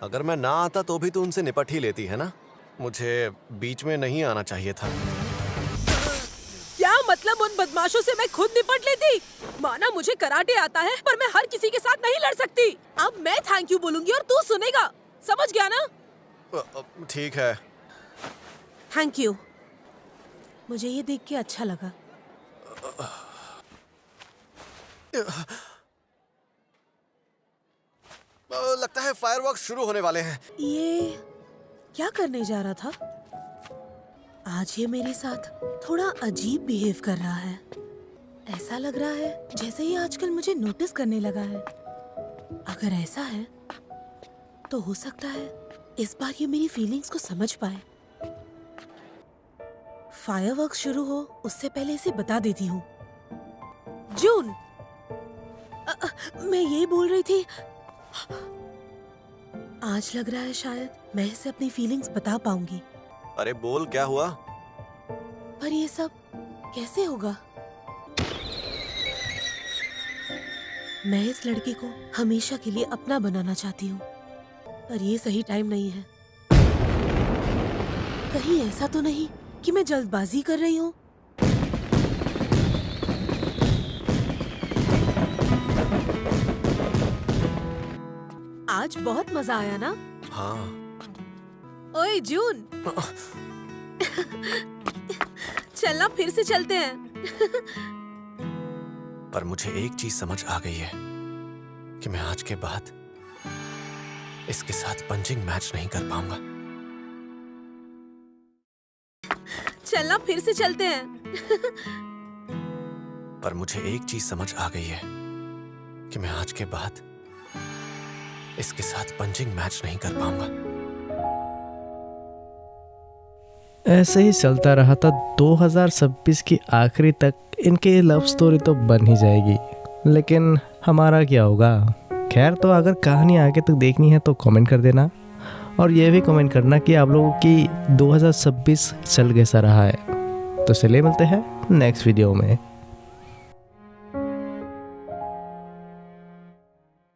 अगर मैं ना आता तो भी तो उनसे निपट ही लेती है ना। मुझे बीच में नहीं आना चाहिए था। क्या मतलब? उन बदमाशों से मैं खुद निपट लेती। माना मुझे कराटे आता है, पर मैं हर किसी के साथ नहीं लड़ सकती। अब मैं थैंक यू बोलूंगी और तू सुनेगा, समझ गया ना? ठीक है। Thank you. मुझे ये देख के अच्छा लगा। लगता है फायरवर्क्स शुरू होने वाले हैं। ये क्या करने जा रहा था? आज ये मेरे साथ थोड़ा अजीब बिहेव कर रहा है। ऐसा लग रहा है जैसे ये आजकल मुझे नोटिस करने लगा है। अगर ऐसा है तो हो सकता है इस बार ये मेरी फीलिंग्स को समझ पाए। फायरवर्क्स शुरू हो उससे पहले इसे बता देती हूँ। जून, मैं यही बोल रही थी, आज लग रहा है शायद मैं इसे अपनी फीलिंग्स बता पाऊंगी। अरे बोल, क्या हुआ? पर ये सब कैसे होगा? मैं इस लड़के को हमेशा के लिए अपना बनाना चाहती हूँ, पर ये सही टाइम नहीं है। कहीं ऐसा तो नहीं कि मैं जल्दबाजी कर रही हूँ? आज बहुत मजा आया ना? हाँ। ओए जून, चलना फिर से चलते हैं। पर मुझे एक चीज समझ आ गई है कि मैं आज के बाद इसके साथ पंचिंग मैच नहीं कर पाऊंगा। चलना फिर से चलते हैं। पर मुझे एक चीज समझ आ गई है कि मैं आज के बाद इसके साथ पंचिंग मैच नहीं कर पाऊंगा। ऐसे ही चलता रहा था 2026 की आखिरी तक इनकी लव स्टोरी तो बन ही जाएगी, लेकिन हमारा क्या होगा। खैर, तो अगर कहानी आगे तक देखनी है तो कमेंट कर देना, और ये भी कमेंट करना कि आप लोगों की 2026 चल कैसा रहा है। तो चलिए मिलते हैं नेक्स्ट वीडियो में।